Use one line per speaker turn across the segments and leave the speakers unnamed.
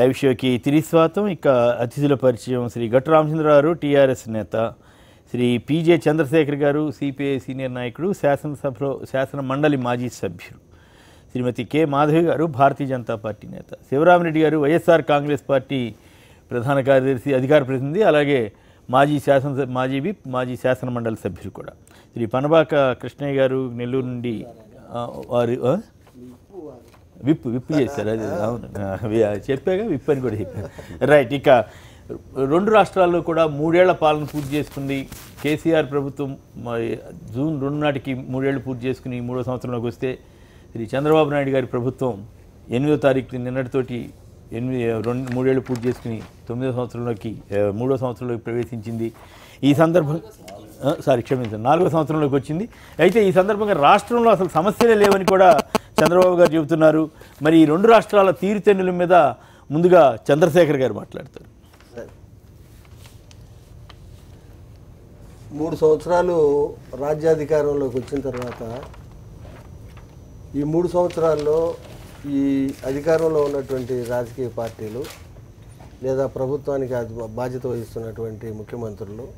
Live షోకి తిరిగి స్వాగతం. ఇక అతిథుల పరిచయం శ్రీ గట్టు రామచంద్రరావు టీఆర్ఎస్ నేత, శ్రీ పీజే చంద్రశేఖర్ గారు సిపిఐ సీనియర్ నాయకుడు, శాసనసభలో శాసన మండలి మాజీ సభ్యులు, శ్రీమతి కె మాధవి గారు భారతీయ జనతా పార్టీ నేత, శివరామరెడ్డి గారు వైఎస్ఆర్ కాంగ్రెస్ పార్టీ ప్రధాన కార్యదర్శి అధికార ప్రతినిధి, అలాగే మాజీ విప్ మాజీ శాసన మండలి సభ్యులు కూడా, శ్రీ పనబాక కృష్ణయ్య గారు నెల్లూరు నుండి వారు విప్ చేశారు. అది అవును చెప్పాగా, విప్ అని కూడా చెప్పారు. రైట్. ఇక రెండు రాష్ట్రాల్లో కూడా 3 ఏళ్ల పాలన పూర్తి చేసుకుంది కేసీఆర్ ప్రభుత్వం. జూన్ 2 నాటికి 3 ఏళ్ళు పూర్తి చేసుకుని 3వ సంవత్సరంలోకి వస్తే శ్రీ చంద్రబాబు నాయుడు గారి ప్రభుత్వం 8వ తారీఖు నిన్నటితోటి 3 ఏళ్ళు పూర్తి చేసుకుని 9వ సంవత్సరంలోకి 3వ సంవత్సరంలోకి ప్రవేశించింది. ఈ సందర్భంగా 4వ సంవత్సరంలోకి వచ్చింది. అయితే ఈ సందర్భంగా రాష్ట్రంలో అసలు సమస్యలే లేవని కూడా చంద్రబాబు గారు చెబుతున్నారు. మరి ఈ రెండు రాష్ట్రాల తీరుతెన్నుల మీద ముందుగా చంద్రశేఖర్ గారు మాట్లాడతారు.
3 సంవత్సరాలు రాజ్యాధికారంలోకి వచ్చిన తర్వాత ఈ 3 సంవత్సరాల్లో ఈ అధికారంలో ఉన్నటువంటి రాజకీయ పార్టీలు లేదా ప్రభుత్వానికి బాధ్యత వహిస్తున్నటువంటి ముఖ్యమంత్రులు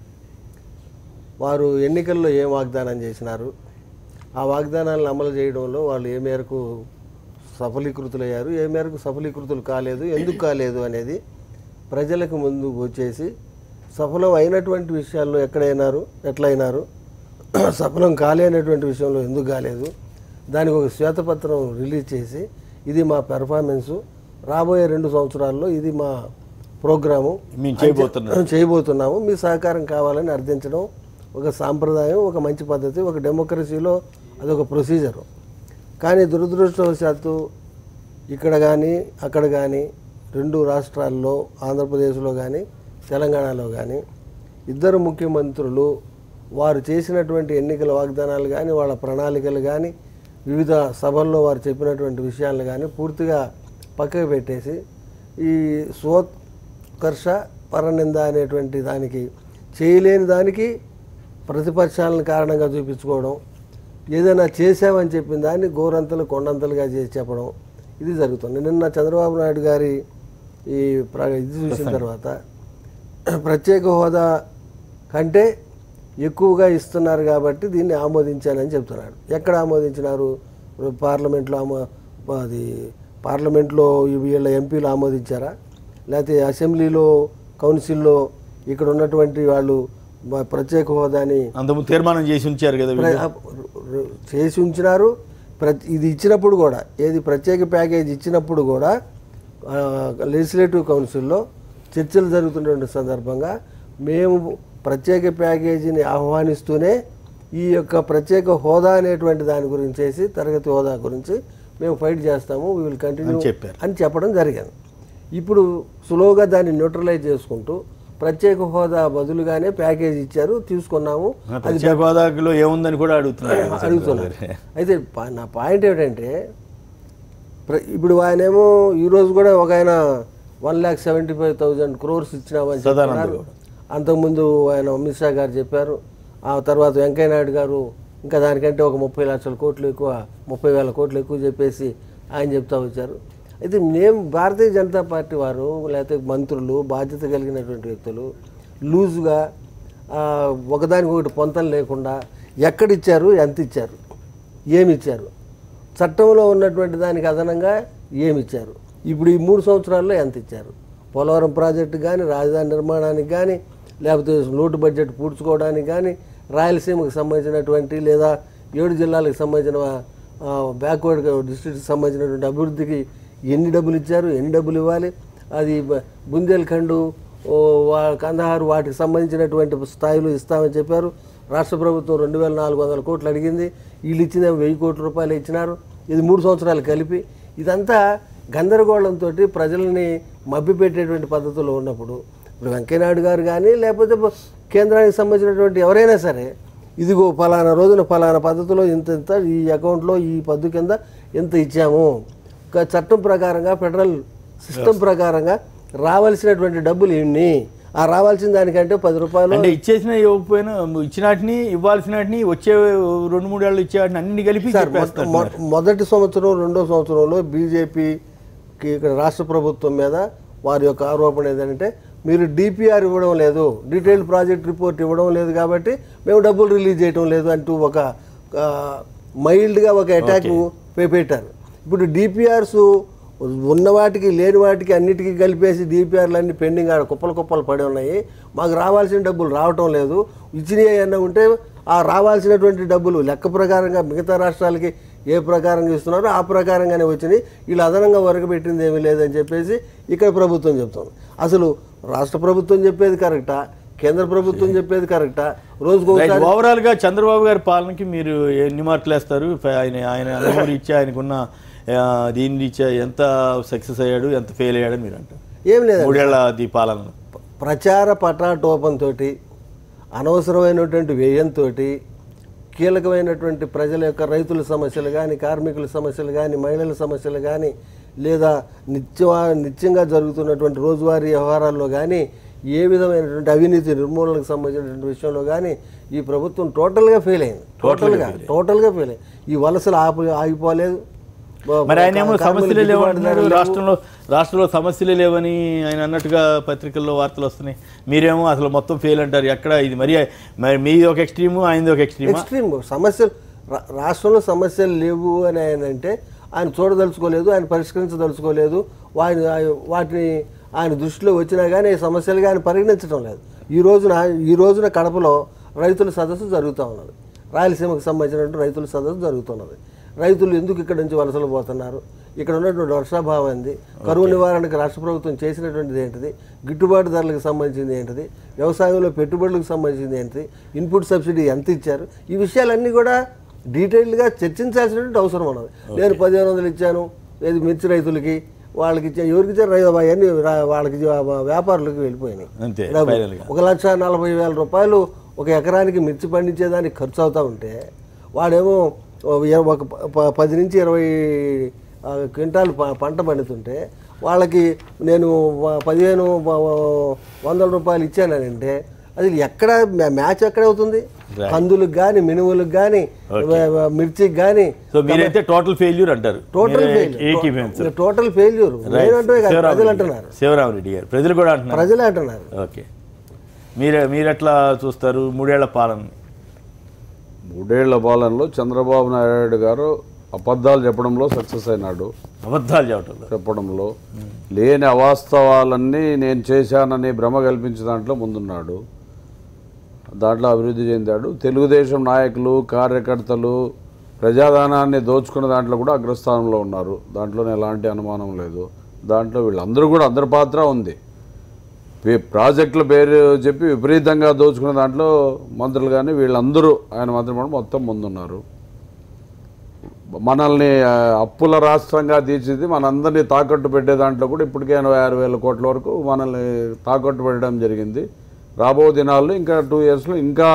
వారు ఎన్నికల్లో ఏం వాగ్దానం చేసినారు, ఆ వాగ్దానాలను అమలు చేయడంలో వాళ్ళు ఏ మేరకు సఫలీకృతులయ్యారు, ఏ మేరకు సఫలీకృతులు కాలేదు, ఎందుకు కాలేదు అనేది ప్రజలకు ముందు వచ్చేసి సఫలం అయినటువంటి విషయాల్లో ఎట్లయినారు, సఫలం కాలేనటువంటి విషయంలో ఎందుకు కాలేదు, దానికి ఒక శ్వేతపత్రం రిలీజ్ చేసి ఇది మా పెర్ఫార్మెన్సు, రాబోయే 2 సంవత్సరాల్లో ఇది మా ప్రోగ్రాము చేయబోతున్నాము, మీ సహకారం కావాలని అర్థించడం ఒక సాంప్రదాయం, ఒక మంచి పద్ధతి, ఒక డెమోక్రసీలో అదొక ప్రొసీజరు. కానీ దురదృష్టవశాత్తు ఇక్కడ కానీ అక్కడ కానీ 2 రాష్ట్రాల్లో, ఆంధ్రప్రదేశ్లో కానీ తెలంగాణలో కానీ ఇద్దరు ముఖ్యమంత్రులు వారు చేసినటువంటి ఎన్నికల వాగ్దానాలు కానీ వాళ్ళ ప్రణాళికలు కానీ వివిధ సభల్లో వారు చెప్పినటువంటి విషయాలను కానీ పూర్తిగా పక్కకు పెట్టేసి ఈ స్వోత్కర్ష పరనింద అనేటువంటి దానికి, చేయలేని దానికి ప్రతిపక్షాలను కారణంగా చూపించుకోవడం, ఏదైనా చేసామని చెప్పిన దాన్ని గోరంతలు కొండంతలుగా చేసి చెప్పడం, ఇది జరుగుతుంది. నిన్న చంద్రబాబు నాయుడు గారి ఇది చూసిన తర్వాత ప్రత్యేక హోదా కంటే ఎక్కువగా ఇస్తున్నారు కాబట్టి దీన్ని ఆమోదించానని చెప్తున్నాడు. ఎక్కడ ఆమోదించినారు? పార్లమెంట్లో వీళ్ళ ఎంపీలు ఆమోదించారా, లేకపోతే అసెంబ్లీలో కౌన్సిల్లో ఇక్కడ ఉన్నటువంటి వాళ్ళు ప్రత్యేక హోదాని
తీర్మానం చేసి ఉంచారు కదా,
చేసి ఉంచినారు. ఇది ఇచ్చినప్పుడు కూడా, ఏది ప్రత్యేక ప్యాకేజ్ ఇచ్చినప్పుడు కూడా లెజిస్లేటివ్ కౌన్సిల్లో చర్చలు జరుగుతున్న సందర్భంగా మేము ప్రత్యేక ప్యాకేజీని ఆహ్వానిస్తూనే ఈ యొక్క ప్రత్యేక హోదా అనేటువంటి దాని గురించి చేసి తరగతి హోదా గురించి మేము ఫైట్ చేస్తాము, వీ విల్ కంటిన్యూ అని చెప్పడం జరిగింది. ఇప్పుడు స్లోగా దాన్ని న్యూట్రలైజ్ చేసుకుంటూ ప్రత్యేక హోదా బదులుగానే ప్యాకేజ్ ఇచ్చారు, తీసుకున్నాము,
ప్రత్యేక హోదాలో ఏముందని కూడా అడుగుతున్నారు.
అయితే నా పాయింట్ ఏమిటంటే, ఇప్పుడు ఆయనేమో ఈరోజు కూడా ఒక ఆయన 1,75,000 crores ఇచ్చినామని చెప్తున్నారు. అంతకుముందు ఆయన అమిత్ షా గారు చెప్పారు, ఆ తర్వాత వెంకయ్య నాయుడు గారు ఇంకా దానికంటే ఒక 30 లక్షల కోట్లు ఎక్కువ, 30,000 కోట్లు ఎక్కువ చెప్పేసి ఆయన చెప్తా వచ్చారు. అయితే మేము భారతీయ జనతా పార్టీ వారు లేకపోతే మంత్రులు, బాధ్యత కలిగినటువంటి వ్యక్తులు లూజుగా ఒకదానికొకటి పొంతం లేకుండా ఎక్కడిచ్చారు, ఎంత ఇచ్చారు, ఏమి ఇచ్చారు, చట్టంలో ఉన్నటువంటి దానికి అదనంగా ఏమి ఇచ్చారు, ఇప్పుడు ఈ 3 సంవత్సరాల్లో ఎంత ఇచ్చారు, పోలవరం ప్రాజెక్టు కానీ, రాజధాని నిర్మాణానికి కానీ, లేకపోతే లోటు బడ్జెట్ పూడ్చుకోవడానికి కానీ, రాయలసీమకు సంబంధించినటువంటి లేదా 7 జిల్లాలకు సంబంధించిన బ్యాక్వర్డ్ డిస్ట్రిక్ట్కి సంబంధించినటువంటి అభివృద్ధికి ఎన్ని డబ్బులు ఇచ్చారు, ఎన్ని డబ్బులు ఇవ్వాలి, అది బుందేల్ఖండ్, కందహార్ వాటికి సంబంధించినటువంటి స్థాయిలో ఇస్తామని చెప్పారు. రాష్ట్ర ప్రభుత్వం 2,400 కోట్లు అడిగింది, వీళ్ళు ఇచ్చిన 1,000 కోట్ల రూపాయలు ఇచ్చినారు. ఇది 3 సంవత్సరాలు కలిపి. ఇదంతా గందరగోళంతో ప్రజల్ని మభ్యపెట్టేటువంటి పద్ధతుల్లో ఉన్నప్పుడు ఇప్పుడు వెంకయ్యనాయుడు గారు కానీ లేకపోతే కేంద్రానికి సంబంధించినటువంటి ఎవరైనా సరే, ఇదిగో ఫలానా రోజున ఫలానా పద్ధతిలో ఇంత ఈ అకౌంట్లో ఈ పద్దు కింద ఎంత ఇచ్చాము, చట్టం ప్రకారంగా ఫెడరల్ సిస్టమ్ ప్రకారంగా రావాల్సినటువంటి డబ్బులు ఎన్ని, ఆ రావాల్సిన దానికంటే 10 రూపాయలు
అంటే ఇచ్చేసినా ఇవ్వకపోయినా ఇచ్చినటిని ఇవ్వాల్సినటిని వచ్చే 2-3 ఏళ్ళు ఇచ్చేవాటిని అన్ని కలిపి
మొదటి సంవత్సరం 2వ సంవత్సరంలో బీజేపీకి ఇక్కడ రాష్ట్ర ప్రభుత్వం మీద వారి యొక్క ఆరోపణ ఏంటంటే మీరు డిపిఆర్ ఇవ్వడం లేదు, డీటెయిల్డ్ ప్రాజెక్ట్ రిపోర్ట్ ఇవ్వడం లేదు కాబట్టి మేము డబ్బులు రిలీజ్ చేయడం లేదు అంటూ ఒక మైల్డ్గా ఒక అటాక్ పెట్టారు. ఇప్పుడు డిపిఆర్స్ ఉన్న వాటికి లేని వాటికి అన్నిటికీ కలిపేసి డిపిఆర్లు అన్ని పెండింగ్ ఆడ కుప్పలు పడి ఉన్నాయి. మాకు రావాల్సిన డబ్బులు రావటం లేదు. ఇచ్చినవి ఏమన్నా ఉంటే ఆ రావాల్సినటువంటి డబ్బులు లెక్క ప్రకారంగా మిగతా రాష్ట్రాలకి ఏ ప్రకారంగా ఇస్తున్నారో ఆ ప్రకారంగానే వచ్చినాయి, వీళ్ళు అదనంగా వరకబెట్టింది ఏమీ లేదని చెప్పేసి ఇక్కడ ప్రభుత్వం చెప్తుంది. అసలు రాష్ట్ర ప్రభుత్వం చెప్పేది కరెక్టా, కేంద్ర ప్రభుత్వం చెప్పేది కరెక్టా? రోజుకు
ఓవరాల్గా చంద్రబాబు గారి పాలనకి మీరు ఎన్ని మార్కులు వేస్తారు? ఆయన అనుమతి ఇచ్చా ఆయనకున్న దీని రీత్యా ఎంత సక్సెస్ అయ్యాడు, ఎంత ఫెయిల్ అయ్యాడు మీరు అంటారు?
ఏం లేదు,
3 ఏళ్ల పాలన
ప్రచార పటాటోపంతో, అనవసరమైనటువంటి వ్యయంతో, కీలకమైనటువంటి ప్రజల యొక్క రైతుల సమస్యలు కానీ, కార్మికుల సమస్యలు కానీ, మహిళల సమస్యలు కానీ, లేదా నిత్యంగా జరుగుతున్నటువంటి రోజువారీ వ్యవహారాల్లో కానీ, ఏ విధమైనటువంటి అవినీతి నిర్మూలనకు సంబంధించినటువంటి విషయంలో కానీ ఈ ప్రభుత్వం టోటల్గా ఫెయిల్ అయింది. టోటల్గా ఫెయిల్ అయింది. ఈ వలసలు ఆగిపోలేదు.
మరి ఆయన ఏమో సమస్యలే లేవన్నారు, రాష్ట్రంలో సమస్యలే లేవని ఆయన అన్నట్టుగా పత్రికల్లో వార్తలు వస్తున్నాయి. మీరేమో అసలు మొత్తం ఫెయిల్ అంటారు. ఎక్కడ ఇది మరి మీది ఒక ఎక్స్ట్రీము, ఆయనది ఒక ఎక్స్ట్రీమ్.
సమస్యలు రాష్ట్రంలో సమస్యలు లేవు అని ఆయన అంటే ఆయన చూడదలుచుకోలేదు, ఆయన పరిష్కరించదలుచుకోలేదు. వాటిని ఆయన దృష్టిలో వచ్చినా కానీ సమస్యలుగా ఆయన పరిగణించడం లేదు. ఈ రోజున కడపలో రైతుల సదస్సు జరుగుతూ ఉన్నది. రాయలసీమకు సంబంధించినటువంటి రైతుల సదస్సు జరుగుతున్నది. రైతులు ఎందుకు ఇక్కడ నుంచి వలసలు పోతున్నారు, ఇక్కడ ఉన్నటువంటి వర్షాభావం ఏంది, కరువు నివారణకు రాష్ట్ర ప్రభుత్వం చేసినటువంటిది ఏంటిది, గిట్టుబాటు ధరలకు సంబంధించింది ఏంటిది, వ్యవసాయంలో పెట్టుబడులకు సంబంధించింది ఏంటిది, ఇన్పుట్ సబ్సిడీ ఎంత ఇచ్చారు, ఈ విషయాలన్నీ కూడా డీటెయిల్డ్గా చర్చించాల్సినటువంటి అవసరం ఉన్నది. నేను 1500 ఇచ్చాను ఏది మిర్చి రైతులకి, వాళ్ళకి ఇచ్చాను, ఎవరికి ఇచ్చారు అవన్నీ వాళ్ళకి వ్యాపారులకు వెళ్ళిపోయినాయి. 1,40,000 రూపాయలు ఒక ఎకరానికి మిర్చి పండించేదానికి ఖర్చు అవుతూ ఉంటే వాడేమో ఒక 10 నుంచి 20 క్వింటాలు పంట పండుతుంటే వాళ్ళకి నేను 1,500 రూపాయలు ఇచ్చానంటే అది ఎక్కడ మ్యాచ్ ఎక్కడ అవుతుంది? కందులకు కానీ, మినుములకు కానీ, మిర్చికి కానీ
టోటల్ ఫెయిల్యూర్ అంటారు.
టోటల్ ఫెయిల్యూర్ ప్రజలు అంటున్నారు.
శివరామరెడ్డి గారు ప్రజలు కూడా అంటున్నారు.
ప్రజలే అంటున్నారు.
ఓకే, మీరు ఎట్లా చూస్తారు 3 ఏళ్ల పాలన?
3 ఏళ్ల పాలనలో చంద్రబాబు నాయుడు గారు అబద్ధాలు చెప్పడంలో సక్సెస్ అయినాడు. చెప్పడంలో లేని అవాస్తవాలన్నీ నేను చేశానని భ్రమ కల్పించే దాంట్లో ముందున్నాడు. దాంట్లో అభివృద్ధి చెందాడు. తెలుగుదేశం నాయకులు, కార్యకర్తలు ప్రజాధనాన్ని దోచుకున్న దాంట్లో కూడా అగ్రస్థానంలో ఉన్నారు. దాంట్లోనే ఎలాంటి అనుమానం లేదు. దాంట్లో వీళ్ళందరూ కూడా అందరి పాత్ర ఉంది. ప్రాజెక్టుల పేరు చెప్పి విపరీతంగా దోచుకున్న దాంట్లో మంత్రులు కానీ వీళ్ళందరూ ఆయన మంత్రిమండలి మొత్తం ముందున్నారు. మనల్ని అప్పుల రాష్ట్రంగా తీర్చిది మనందరినీ తాకట్టు పెట్టే దాంట్లో కూడా ఇప్పటికే 86,000 కోట్ల వరకు మనల్ని తాకట్టు పెట్టడం జరిగింది. రాబో దినాల్లో ఇంకా 2 ఇయర్స్లో ఇంకా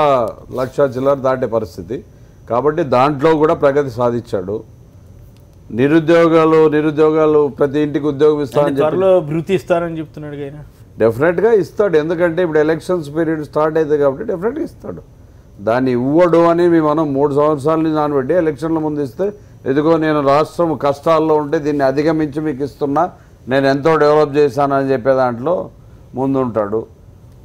1,00,000 చిల్లర దాటే పరిస్థితి. కాబట్టి దాంట్లో కూడా ప్రగతి సాధించాడు. నిరుద్యోగాలు ప్రతి ఇంటికి ఉద్యోగం
ఇస్తారని చెప్తున్నాడు.
డెఫినెట్గా ఇస్తాడు. ఎందుకంటే ఇప్పుడు ఎలక్షన్స్ పీరియడ్ స్టార్ట్ అవుతుంది కాబట్టి డెఫినెట్గా ఇస్తాడు. దాన్ని ఇవ్వడు అని మనం 3 సంవత్సరాల నుంచి నానబెట్టి ఎలక్షన్ల ముందు ఇస్తే ఎదుగో నేను రాష్ట్రం కష్టాల్లో ఉంటే దీన్ని అధిగమించి మీకు ఇస్తున్నా, నేను ఎంతో డెవలప్ చేశానని చెప్పే దాంట్లో ముందుంటాడు.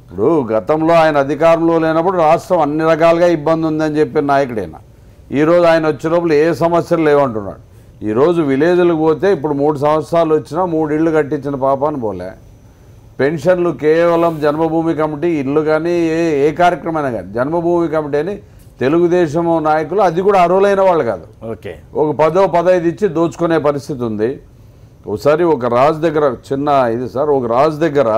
ఇప్పుడు గతంలో ఆయన అధికారంలో లేనప్పుడు రాష్ట్రం అన్ని రకాలుగా ఇబ్బంది ఉందని చెప్పిన నాయకుడైనా ఈరోజు ఆయన వచ్చినప్పుడు ఏ సమస్యలు లేవంటున్నాడు. ఈరోజు విలేజ్లకు పోతే ఇప్పుడు 3 సంవత్సరాలు వచ్చినా 3 ఇళ్ళు కట్టించిన పాపాన్ని పోలే. పెన్షన్లు కేవలం జన్మభూమి కమిటీ ఇల్లు కానీ ఏ కార్యక్రమమైనా కానీ జన్మభూమి కమిటీ అని తెలుగుదేశం నాయకులు అది కూడా అర్హులైన వాళ్ళు కాదు.
ఓకే,
ఒక 10-15 ఇచ్చి దోచుకునే పరిస్థితి ఉంది. ఒకసారి ఒక రాజు దగ్గర ఒక రాజు దగ్గర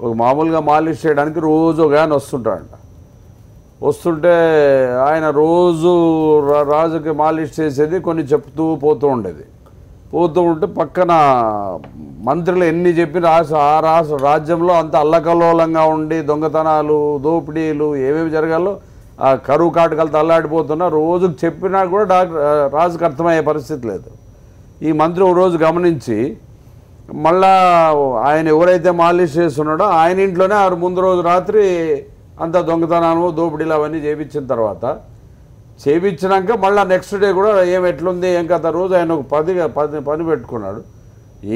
ఒక మామూలుగా మాలిష్ చేయడానికి రోజు ఒక ఆయన వస్తుంటాడంట. వస్తుంటే ఆయన రోజు రాజుకి మాలిష్ చేసేది కొన్ని చెప్తూ పోతూ ఉండేది. పోతూ ఉంటే పక్కన మంత్రులు ఎన్ని చెప్పి రాజ్యంలో అంత అల్లకల్లోలంగా ఉండి దొంగతనాలు, దోపిడీలు ఏమేమి జరగాలో ఆ కరువు కాటకాలతో అల్లాడిపోతున్నా రోజుకు చెప్పినా కూడా రాజుకు అర్థమయ్యే పరిస్థితి లేదు. ఈ మంత్రి ఒక రోజు గమనించి మళ్ళా ఆయన ఎవరైతే మాలిష్ చేస్తున్నాడో ఆయన ఇంట్లోనే ముందు రోజు రాత్రి అంత దొంగతనాలు, దోపిడీలు అవన్నీ చేయించిన తర్వాత చేయించినాక మళ్ళీ నెక్స్ట్ డే కూడా ఎట్లుంది ఏం కథ రోజు ఆయన ఒక పని పెట్టుకున్నాడు.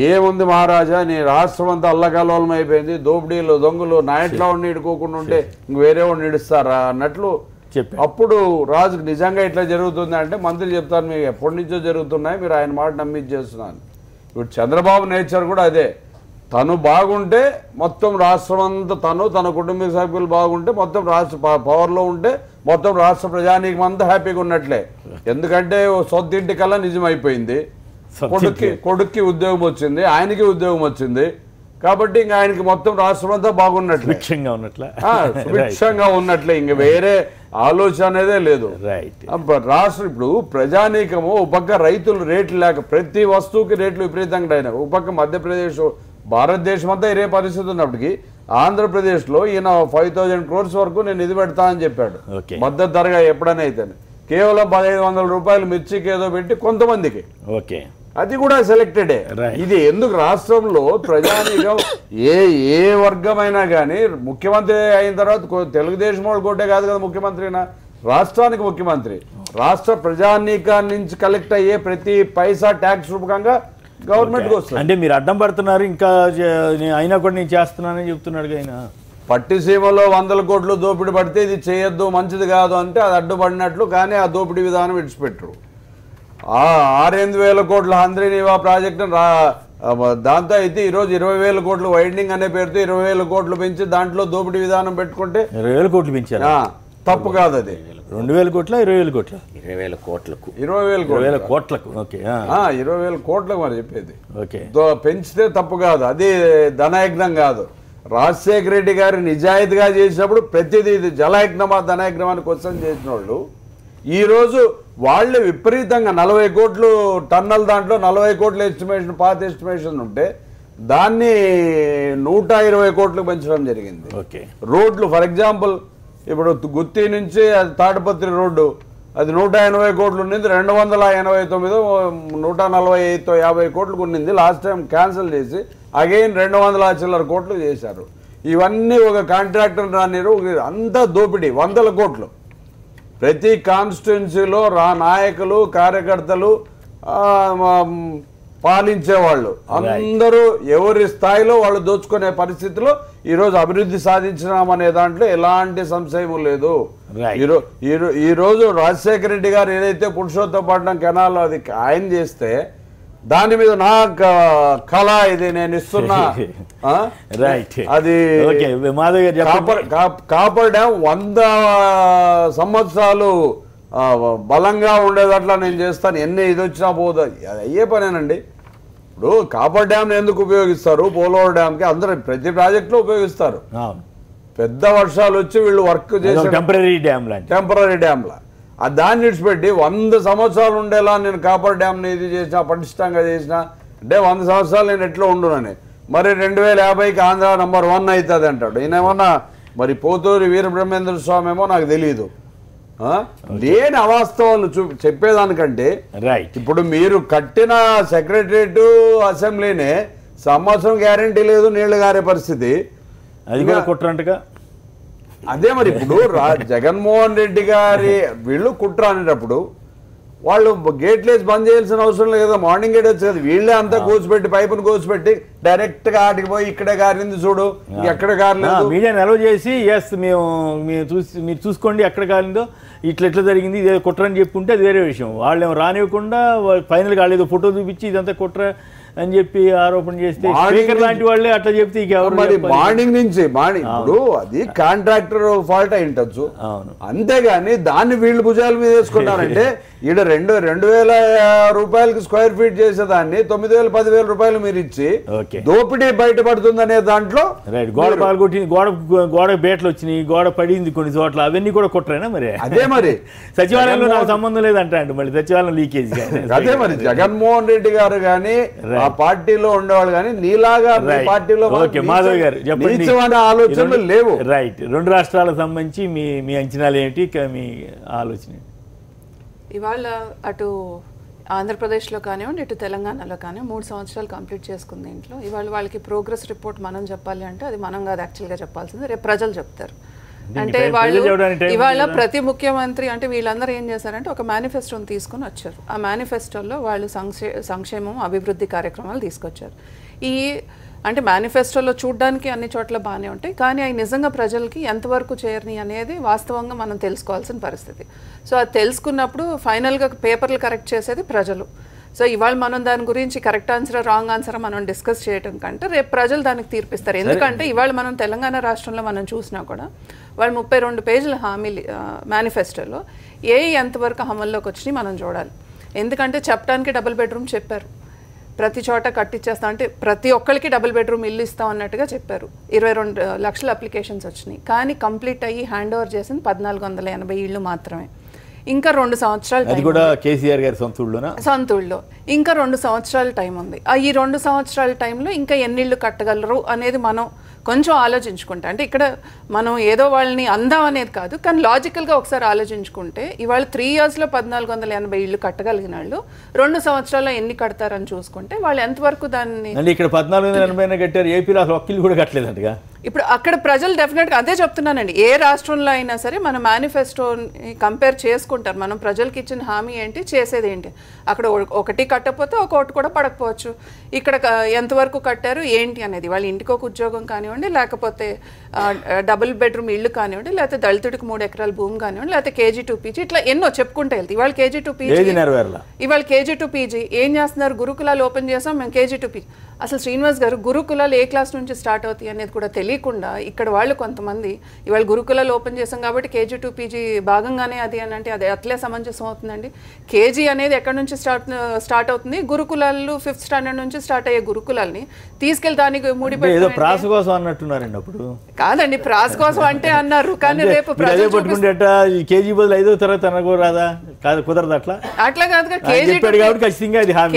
ఏముంది మహారాజా, నీ రాష్ట్రం అంతా అల్లకల్లోలం అయిపోయింది, దోపిడీలు దొంగలు నా ఇంట్లో ఉండి ఇడుకోకుండా ఉంటే ఇంక వేరే వాడిని ఇడుస్తారా అన్నట్లు
చెప్పారు.
అప్పుడు రాజుకు నిజంగా ఇట్లా జరుగుతుంది అంటే మంత్రులు చెప్తారు మీకు ఎప్పటి నుంచో జరుగుతున్నాయి, మీరు ఆయన మాట నమ్మించేస్తున్నాను. ఇప్పుడు చంద్రబాబు నేచర్ కూడా అదే, తను బాగుంటే మొత్తం రాష్ట్రం అంతా, తన కుటుంబ సభ్యులు బాగుంటే మొత్తం రాష్ట్ర పవర్లో ఉంటే మొత్తం రాష్ట్ర ప్రజానీకం అంతా హ్యాపీగా ఉన్నట్లే. ఎందుకంటే సొంతింటి కల్లా నిజమైపోయింది, కొడుక్కి ఉద్యోగం వచ్చింది, ఆయనకి ఉద్యోగం వచ్చింది, కాబట్టి ఇంకా ఆయనకి మొత్తం రాష్ట్రం అంతా బాగున్నట్లే, సుభిక్షంగా ఉన్నట్లే, ఇంక వేరే ఆలోచన అనేదే లేదు. రాష్ట్రం ఇప్పుడు ప్రజానీకము ఒక పక్క రైతులు రేట్లు లేక ప్రతి వస్తువుకి రేట్లు విపరీతంగా అయినా, ఒక పక్క మధ్యప్రదేశ్ భారతదేశం అంతా ఇదే పరిస్థితి ఉన్నప్పటికీ ఆంధ్రప్రదేశ్లో ఈయన 5,000 crores వరకు నేను ఇది పెడతా అని చెప్పాడు మద్దతు ధరగా. ఎప్పుడైనా అయితే కేవలం 1,500 రూపాయలు మిర్చికి ఏదో పెట్టి కొంతమందికి, అది కూడా సెలెక్టెడే. ఇది ఎందుకు రాష్ట్రంలో ప్రజానీకం ఏ వర్గమైనా కానీ ముఖ్యమంత్రి అయిన తర్వాత తెలుగుదేశం వాళ్ళు కొట్టే కాదు కదా ముఖ్యమంత్రినా, రాష్ట్రానికి ముఖ్యమంత్రి, రాష్ట్ర ప్రజానీకాన్ని నుంచి కలెక్ట్ అయ్యే ప్రతి పైసా ట్యాక్స్ రూపకంగా గవర్నమెంట్కి వస్తుంది.
అంటే మీరు అడ్డం పడుతున్నారు, ఇంకా అయినా కూడా నేను చేస్తున్నానని చెప్తున్నాడు. ఆయన
పట్టిసీమలో 100 కోట్లు దోపిడీ పడితే ఇది చేయొద్దు మంచిది కాదు అంటే అది అడ్డుపడినట్లు, కానీ ఆ దోపిడీ విధానం విడిచిపెట్టరు. 6,000 కోట్ల హంద్రీనివా ప్రాజెక్టు దాంతో అయితే ఈరోజు 20,000 కోట్లు వైండింగ్ అనే పేరుతో 20,000 కోట్లు పెంచి దాంట్లో దోపిడీ విధానం పెట్టుకుంటే
20,000 కోట్లు పెంచారు,
తప్పు కాదు. అది
2,000 కోట్ల 20,000 కోట్ల
20,000 కోట్లకు 20,000 కోట్లకు 20,000 కోట్లకు మరి చెప్పేది. పెంచితే తప్పు కాదు, అది ధనయజ్ఞం కాదు. రాజశేఖర రెడ్డి గారు నిజాయితీగా చేసినప్పుడు ప్రతిదీ ఇది జలయజ్ఞమా ధనయజ్ఞమాన్ని క్వశ్చన్ చేసిన వాళ్ళు ఈరోజు వాళ్ళు విపరీతంగా 40 కోట్లు టన్నుల దాంట్లో 40 కోట్ల ఎస్టిమేషన్ పాత ఎస్టిమేషన్ ఉంటే దాన్ని 120 కోట్లకు పెంచడం జరిగింది. రోడ్లు ఫర్ ఎగ్జాంపుల్ ఇప్పుడు గుత్తి నుంచి తాడిపత్రి రోడ్డు అది 180 కోట్లు ఉన్నింది, 289 145తో 50 కోట్లకు ఉన్నింది. లాస్ట్ టైం క్యాన్సిల్ చేసి అగైన్ 200 చిల్లర కోట్లు చేశారు. ఇవన్నీ ఒక కాంట్రాక్టర్ రానిరు, అంతా దోపిడీ 100 కోట్లు. ప్రతి కాన్స్టిట్యున్సీలో నాయకులు కార్యకర్తలు పాలించేవాళ్ళు అందరూ ఎవరి స్థాయిలో వాళ్ళు దోచుకునే పరిస్థితిలో ఈరోజు అభివృద్ధి సాధించినామనే దాంట్లో ఎలాంటి సంశయం లేదు. ఈరోజు రాజశేఖర రెడ్డి గారు ఏదైతే పురుషోత్తపట్నం కెనాల్ అది ఆయన చేస్తే దాని మీద నా కళ ఇది నేను ఇస్తున్నా, అది కాపర్ డ్యామ్ 100 సంవత్సరాలు బలంగా ఉండేదట్లా నేను చేస్తాను, ఎన్ని ఇది వచ్చినా పోదు, అది అయ్యే పనేనండి. ఇప్పుడు కాపర్ డ్యామ్ ఎందుకు ఉపయోగిస్తారు, పోలవరం డ్యామ్కి అందరూ ప్రతి ప్రాజెక్టులో ఉపయోగిస్తారు. పెద్ద వర్షాలు వచ్చి వీళ్ళు వర్క్ చేసే టెంపరీ డ్యామ్లా దాన్ని విడిచిపెట్టి 100 సంవత్సరాలు ఉండేలా నేను కాపర్ డ్యామ్ని ఇది చేసినా పటిష్టంగా చేసిన అంటే 100 సంవత్సరాలు నేను ఎట్లా ఉండునని. మరి 2050కి ఆంధ్ర నంబర్ 1 అవుతుంది అంటాడు ఈయన. ఏమన్నా మరి పోతూరి వీరబ్రహ్మేంద్ర స్వామి ఏమో నాకు తెలియదు. లేని అవాస్తవాలు చెప్పేదానికంటే ఇప్పుడు మీరు కట్టిన సెక్రటరియట్ అసెంబ్లీనే సంవత్సరం గ్యారంటీ లేదు, నీళ్లు గారే పరిస్థితి,
అది కూడా కుట్రంటగా.
అదే మరి ఇప్పుడు జగన్మోహన్ రెడ్డి గారి వీళ్ళు కుట్ర అనేటప్పుడు వాళ్ళు గేట్లేసి బంద్ చేయాల్సిన అవసరం లేదు కదా, మార్నింగ్ గేట్ వచ్చేది వీళ్ళే అంతా కోసిపెట్టి పైపును కోసిపెట్టి డైరెక్ట్ గా ఆటికి పోయి ఇక్కడ గారింది చూడు ఎక్కడ గారలేదు
మీడియా నిల్వ చేసి ఎస్ మీరు చూసుకోండి ఎక్కడ గారిందో ఇట్లా జరిగింది ఇదే కుట్ర అని చెప్పుకుంటే అది వేరే విషయం. వాళ్ళు ఏమో రానివ్వకుండా ఫైనల్ గా ఏదో ఫోటో చూపించి ఇదంతా కుట్ర అని చెప్పి ఆరోపణ చేస్తే స్పీకర్ లాంటి వాళ్ళే అట్లా చెప్తే మరి
మార్నింగ్ నుంచి ఇప్పుడు అది కాంట్రాక్టర్ ఫాల్ట్ అయి ఉండొచ్చు, అంతేగాని దాన్ని వీళ్ళు భుజాల మీద వేసుకున్నారంటే ఈడ 2,000 రూపాయలకి స్క్వేర్ ఫీట్ చేసేదాన్ని 9,000 10,000 రూపాయలు మీరు ఇచ్చి దోపిడీ బయటపడుతుంది అనే దాంట్లో
గోడ పాల్గొట్టి గోడ బేటలు వచ్చినాయి, గోడ పడింది కొన్ని చోట్ల, అవన్నీ కూడా కుట్రేనా మరి?
అదే మరి
సచివాలయంలో నాకు సంబంధం లేదంటే మళ్ళీ సచివాలయం లీకేజ్.
అదే మరి జగన్మోహన్ రెడ్డి గారు కానీ ఆ పార్టీలో ఉండేవాళ్ళు కానీ నీలాగా పార్టీలో
మాధవ్ గారు చెప్పండి
ఆలోచనలు లేవు.
రైట్, 2 రాష్ట్రాలకు సంబంధించి మీ అంచనాలు ఏమిటి, మీ ఆలోచన?
ఇవాళ అటు ఆంధ్రప్రదేశ్లో కానివ్వండి ఇటు తెలంగాణలో కానీ 3 సంవత్సరాలు కంప్లీట్ చేసుకుంది ఇంట్లో. ఇవాళ వాళ్ళకి ప్రోగ్రెస్ రిపోర్ట్ మనం చెప్పాలి అంటే అది మనం కాదు యాక్చువల్గా చెప్పాల్సింది, రేపు ప్రజలు చెప్తారు. అంటే వాళ్ళు ఇవాళ ప్రతి ముఖ్యమంత్రి అంటే వీళ్ళందరూ ఏం చేశారంటే ఒక మేనిఫెస్టోని తీసుకుని వచ్చారు. ఆ మేనిఫెస్టోలో వాళ్ళు సంక్షేమం అభివృద్ధి కార్యక్రమాలు తీసుకొచ్చారు. ఈ అంటే మేనిఫెస్టోలో చూడడానికి అన్ని చోట్ల బాగానే ఉంటాయి, కానీ అవి నిజంగా ప్రజలకి ఎంతవరకు చేరని అనేది వాస్తవంగా మనం తెలుసుకోవాల్సిన పరిస్థితి. సో అది తెలుసుకున్నప్పుడు ఫైనల్గా పేపర్లు కరెక్ట్ చేసేది ప్రజలు. సో ఇవాళ మనం దాని గురించి కరెక్ట్ ఆన్సర్ రాంగ్ ఆన్సర్ మనం డిస్కస్ చేయడం కంటే రేపు ప్రజలు దానికి తీర్పిస్తారు. ఎందుకంటే ఇవాళ మనం తెలంగాణ రాష్ట్రంలో మనం చూసినా కూడా వాళ్ళు 32 పేజీల హామీలు మేనిఫెస్టోలో ఎంతవరకు అమల్లోకి వచ్చినాయి మనం చూడాలి. ఎందుకంటే చెప్పడానికి డబుల్ బెడ్రూమ్ చెప్పారు, ప్రతి చోట కట్టించేస్తాం అంటే ప్రతి ఒక్కరికి డబుల్ బెడ్రూమ్ ఇల్లు ఇస్తాం అన్నట్టుగా చెప్పారు. 22 లక్షల అప్లికేషన్స్ వచ్చినాయి, కానీ కంప్లీట్ అయ్యి హ్యాండ్ ఓవర్ చేసింది 1480 ఇళ్ళు మాత్రమే. ఇంకా 2 సంవత్సరాలు
అది కూడా కేసీఆర్ గారి సొంత ఊళ్ళో ఇంకా 2 సంవత్సరాల టైం ఉంది. ఈ 2 సంవత్సరాల టైంలో ఇంకా ఎన్ని ఇళ్ళు కట్టగలరు అనేది మనం కొంచెం ఆలోచించుకుంటే, అంటే ఇక్కడ మనం ఏదో వాళ్ళని అందాం అనేది కాదు, కానీ లాజికల్గా ఒకసారి ఆలోచించుకుంటే ఇవాళ 3 ఇయర్స్లో 1480 ఇళ్ళు కట్టగలిగిన వాళ్ళు 2 సంవత్సరాల్లో ఎన్ని కడతారని చూసుకుంటే వాళ్ళు ఎంతవరకు దాన్ని ఇక్కడ 1480 కట్టారు, ఏపీలో అసలు ఒక్క ఇల్లు కూడా కట్టలేదంటగా.
ఇప్పుడు అక్కడ ప్రజలు డెఫినెట్గా అదే చెప్తున్నానండి, ఏ రాష్ట్రంలో అయినా సరే మన మేనిఫెస్టోని కంపేర్ చేసుకుంటారు. మనం ప్రజలకి ఇచ్చిన హామీ ఏంటి, చేసేది ఏంటి. అక్కడ ఒకటి కట్టకపోతే ఒకటి కూడా పడకపోవచ్చు. ఇక్కడ ఎంతవరకు కట్టారు ఏంటి అనేది, వాళ్ళ ఇంటికి ఒక ఉద్యోగం కానివ్వండి, లేకపోతే డబుల్ బెడ్రూమ్ ఇల్లు కానివ్వండి, లేకపోతే దళితుడికి 3 ఎకరాల భూమి కానివ్వండి, లేకపోతే KG to PG ఇట్లా ఎన్నో చెప్పుకుంటే వెళ్తాయి. ఇవాళ KG to PG ఏం చేస్తున్నారు, గురుకులాలు ఓపెన్ చేసాం మేము KG to PG. అసలు శ్రీనివాస్ గారు గురుకులాలు ఏ క్లాస్ నుంచి స్టార్ట్ అవుతాయి అనేది కూడా తెలియకుండా ఇక్కడ వాళ్ళు కొంతమంది ఇవాళ గురుకులాలు ఓపెన్ చేసాం కాబట్టి KG to PG భాగంగానే అది అని అంటే అది అట్లే సమంజసం అవుతుందండి. కేజీ అనేది ఎక్కడి నుంచి స్టార్ట్ అవుతుంది, గురుకులాలు 5th స్టాండర్డ్ నుంచి స్టార్ట్ అయ్యే గురుకులాల్ని తీసుకెళ్లి దానికి ముడిపెట్టి
ప్రాస కోసం అన్నట్టున్నారండి. అప్పుడు
కాదండి, ప్రాస కోసం అంటే అన్నారు, కానీ రేపు
కేజీ బదులు 5వ తరగతి అనకూడదా, కుదరదు అట్లా
అట్లా కాదు.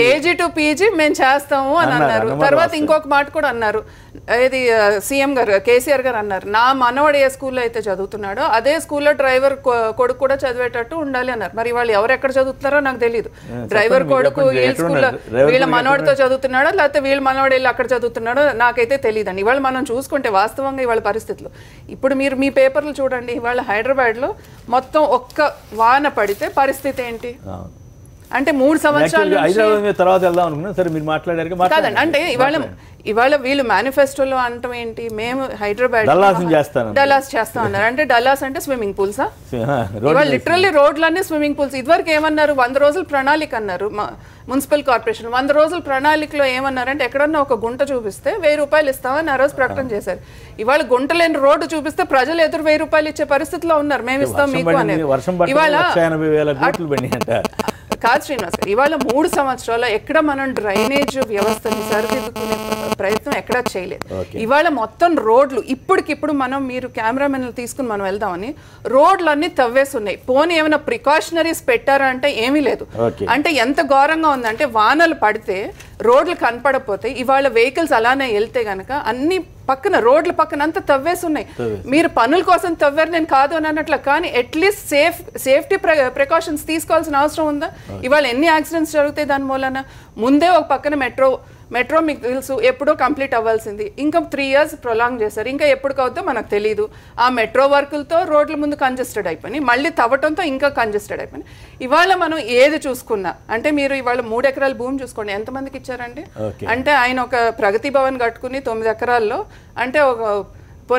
KG to PG మేము చేస్తాము అని అన్నారు. తర్వాత ఇంకొక మాట కూడా అన్నారు, ఇది సీఎం గారు కేసీఆర్ గారు అన్నారు, నా మనవడు ఏ స్కూల్లో అయితే చదువుతున్నాడో అదే స్కూల్లో డ్రైవర్ కొడుకు కూడా చదివేటట్టు ఉండాలి అన్నారు. మరి వాళ్ళు ఎవరెక్కడ చదువుతున్నారో నాకు తెలియదు. డ్రైవర్ కొడుకు వీళ్ళ స్కూల్లో వీళ్ళ మనవడితో చదువుతున్నాడో లేకపోతే వీళ్ళ మనవడు వెళ్ళి అక్కడ చదువుతున్నాడో నాకైతే తెలియదండి. ఇవాళ మనం చూసుకుంటే వాస్తవంగా ఇవాళ పరిస్థితులు ఇప్పుడు మీరు మీ పేపర్లు చూడండి, ఇవాళ హైదరాబాద్లో మొత్తం ఒక్క వాన పడితే పరిస్థితి ఏంటి అంటే 3 సంవత్సరాలు
తర్వాత వెళ్దాం అనుకున్నా. సరే మీరు మాట్లాడారు
కాదండి, అంటే ఇవాళ వీళ్ళు మేనిఫెస్టోలో అంటాం ఏంటి, మేము హైదరాబాద్ డల్లాస్ చేస్తాం అన్నారు. అంటే డల్లాస్ అంటే స్విమ్మింగ్ పూల్సా? ఇవాళ లిటరల్లీ రోడ్లన్నీ స్విమ్మింగ్ పూల్స్. ఇదివరకు ఏమన్నారు, 100 రోజుల ప్రణాళిక అన్నారు మున్సిపల్ కార్పొరేషన్. 100 రోజుల ప్రణాళికలో ఏమన్నారంటే ఎక్కడన్నా ఒక గుంట చూపిస్తే 1000 రూపాయలు ఇస్తామని ఆ రోజు ప్రకటన చేశారు. ఇవాళ గుంట లేని రోడ్డు చూపిస్తే ప్రజలు ఎదురు 1000 రూపాయలు ఇచ్చే పరిస్థితిలో ఉన్నారు, మేము ఇస్తాం మీకు అనేది. ఇవాళ కాదు శ్రీనివాస్, ఇవాళ 3 సంవత్సరాల్లో ఎక్కడ మనం డ్రైనేజ్ వ్యవస్థని సరిదిద్దుకునే ప్రయత్నం ఎక్కడా చేయలేదు. ఇవాళ మొత్తం రోడ్లు ఇప్పటికిప్పుడు మీరు కెమెరామెన్లు తీసుకుని మనం వెళ్దామని రోడ్లన్నీ తవ్వేస్తున్నాయి. పోనీ ఏమైనా ప్రికాషనరీస్ పెట్టారా అంటే ఏమీ లేదు. అంటే ఎంత ఘోరంగా ఉందంటే వానలు పడితే రోడ్లు కనపడపోతే ఇవాళ వెహికల్స్ అలానే వెళ్తే గనక అన్ని పక్కన రోడ్ల పక్కన అంతా తవ్వేస్తున్నాయి. మీరు పనుల కోసం తవ్వారు నేను కాదు అని అన్నట్లు, కానీ అట్లీస్ట్ సేఫ్టీ ప్రికాషన్స్ తీసుకోవాల్సిన అవసరం ఉందా? ఇవాళ ఎన్ని యాక్సిడెంట్స్ జరుగుతాయి దాని మూలన. ముందే ఒక పక్కన మెట్రో మీకు తెలుసు ఎప్పుడో కంప్లీట్ అవ్వాల్సింది, ఇంకా 3 ఇయర్స్ ప్రొలాంగ్ చేశారు, ఇంకా ఎప్పటికవుతుందో మనకు తెలియదు. ఆ మెట్రో వర్కులతో రోడ్ల ముందు కంజెస్టెడ్ అయిపోయి మళ్ళీ తవ్వటంతో ఇంకా కంజెస్టెడ్ అయిపోయి. ఇవాళ మనం ఏది చూసుకున్నా అంటే మీరు ఇవాళ 3 ఎకరాల భూమి చూసుకోండి, ఎంతమందికి ఇచ్చారండి? అంటే ఆయన ఒక ప్రగతి భవన్ కట్టుకుని 9 ఎకరాల్లో అంటే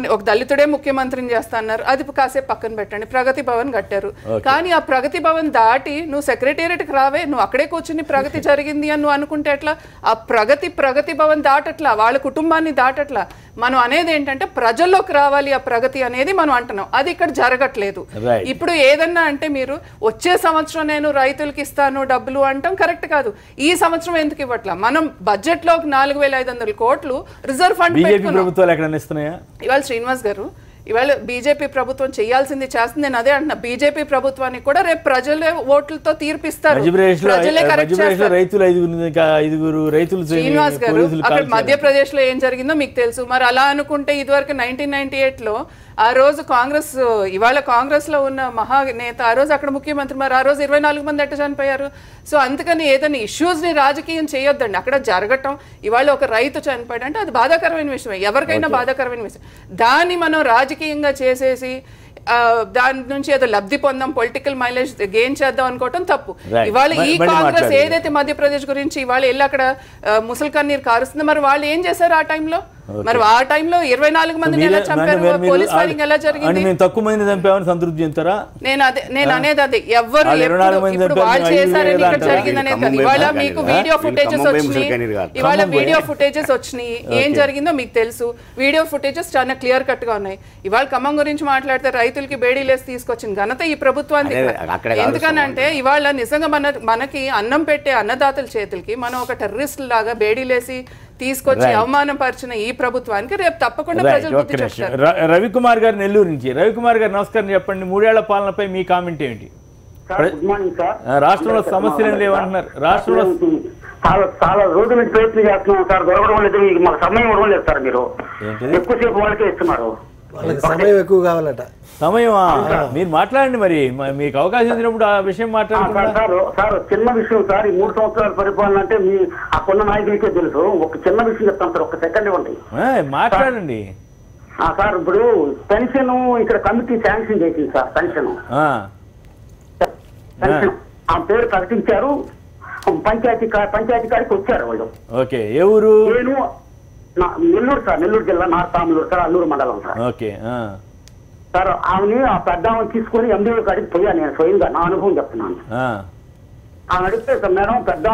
ఒక దళితుడే ముఖ్యమంత్రిని చేస్తా అన్నారు, అది కాసేపు పక్కన పెట్టండి, ప్రగతి భవన్ కట్టారు. కానీ ఆ ప్రగతి భవన్ దాటి నువ్వు సెక్రటేరియట్కి రావే, నువ్వు అక్కడే కూర్చుని ప్రగతి జరిగింది అని నువ్వు అనుకుంటే ఎట్లా? ఆ ప్రగతి భవన్ దాటట్లా, వాళ్ళ కుటుంబాన్ని దాటట్లా. మనం అనేది ఏంటంటే ప్రజల్లోకి రావాలి ఆ ప్రగతి అనేది మనం అంటున్నాం, అది ఇక్కడ జరగట్లేదు. ఇప్పుడు ఏదన్నా అంటే మీరు వచ్చే సంవత్సరం నేను రైతులకి ఇస్తాను డబ్బులు అంటాం కరెక్ట్ కాదు. ఈ సంవత్సరం ఎందుకు ఇవ్వట్లా? మనం బడ్జెట్ లో 4500 కోట్లు రిజర్వ్ ఫండ్ ఇవాళ శ్రీనివాస్ గారు ఇవాళ బీజేపీ ప్రభుత్వం చేయాల్సింది చేస్తుంది, నేను అదే అంటున్నా. బీజేపీ ప్రభుత్వానికి కూడా రేపు ప్రజలే ఓట్లతో తీర్పిస్తారు. శ్రీనివాస్ గారు అక్కడ మధ్యప్రదేశ్ లో ఏం జరిగిందో మీకు తెలుసు. మరి అలా అనుకుంటే ఇదివరకు 1998లో ఆ రోజు కాంగ్రెస్ ఇవాళ కాంగ్రెస్ లో ఉన్న మహానేత ఆ రోజు అక్కడ ముఖ్యమంత్రి, మరి ఆ రోజు 24 మంది ఎట్ట చనిపోయారు? సో అందుకని ఏదైనా ఇష్యూస్ ని రాజకీయం చేయొద్దండి. అక్కడ జరగటం ఇవాళ ఒక రైతు చనిపోయాడు అంటే అది బాధాకరమైన విషయం, ఎవరికైనా బాధాకరమైన విషయం. దాన్ని మనం రాజకీయంగా చేసేసి దాని నుంచి ఏదో లబ్ధి పొందాం, పొలిటికల్ మైలేజ్ గెయిన్ చేద్దాం అనుకోవటం తప్పు. ఇవాళ ఈ కాంగ్రెస్ ఏదైతే మధ్యప్రదేశ్ గురించి ఇవాళ వెళ్ళి అక్కడ ముసలి కన్నీరు కారుస్తుంది, మరి వాళ్ళు ఏం చేశారు ఆ టైంలో? మరి ఆ టైంలో 24 మందిని ఎలా చంపారు? పోలీస్ ఫైరింగ్ ఎలా జరిగింది?
మేము తక్కువ మంది చంపామని సంతృప్తి చెందుతారా?
నేను అనేది అదే, ఎవరు ఇప్పుడు వాళ్ళు చేశారని ఇక్కడ జరిగిందనేది కాదు. ఇవాళ మీకు వీడియో ఫుటేజెస్ వచ్చినాయి, ఇవాళ వీడియో ఫుటేజెస్ వచ్చినాయి, ఏం జరిగిందో మీకు తెలుసు. వీడియో ఫుటేజెస్ చాలా క్లియర్ కట్ గా ఉన్నాయి. ఇవాళ ఖమ్మం గురించి మాట్లాడితే రైతులకి బేడీలేసి తీసుకొచ్చిన ఘనత ఈ ప్రభుత్వానికి. ఎందుకనంటే ఇవాళ నిజంగా మనకి అన్నం పెట్టే అన్నదాతల చేతులకి మనం ఒక టెర్రరిస్ట్ లాగా బేడీలేసి తీసుకొచ్చి అవమానపరిచిన ఈ ప్రభుత్వానికి రేపు తప్పకుండా ప్రజలు బుద్ధి చెప్తారు.
రవికుమార్ గారు నెల్లూరు నుంచి. రవికుమార్ గారు నమస్కారం, చెప్పండి. 3 ఏళ్ల పాలనపై మీ కామెంట్ ఏంటి? రాష్ట్రంలో సమస్యలు లేవంటున్నారు. రాష్ట్రంలో
చాలా రోజుల నుంచి ప్రయత్నం చేస్తున్నాం సార్, దొరకడం లేదు. మాకు సమయం ఇవ్వడం లేదు సార్, మీరు ఎక్కువసేపు వాళ్ళకే ఇస్తున్నారు.
సమయం ఎక్కువ కావాలట.
సమయమా? మీరు మాట్లాడండి, మరి మీకు అవకాశం ఇచ్చినప్పుడు ఆ విషయం మాట్లాడుతున్నారు.
సార్ చిన్న విషయం సార్, ఈ 3 సంవత్సరాల పరిపాలన అంటే మీ ఆ కొన్న నాయకులకే తెలుసు. ఒక చిన్న విషయం చెప్తాను సార్, ఒక సెకండ్ ఇవ్వండి.
మాట్లాడండి
సార్. ఇప్పుడు పెన్షన్ ఇక్కడ కమిటీ శాంక్షన్ చేసింది సార్. పెన్షన్ ఆ పేరు ప్రకటించారు, పంచాయతీ కాడికి వచ్చారు వాళ్ళు.
ఓకే, ఏ ఊరు?
నేను నెల్లూరు సార్, నెల్లూరు జిల్లా నార్తామూరు సార్, అల్లూరు మండలం సార్.
ఓకే
సార్ ఆమెని ఆ పెద్ద తీసుకొని ఎంబీఓ కాడికి పోయాను నేను స్వయంగా, నా అనుభవం చెప్తున్నాను. ఆమె అడిగితే సార్ మేడం పెద్ద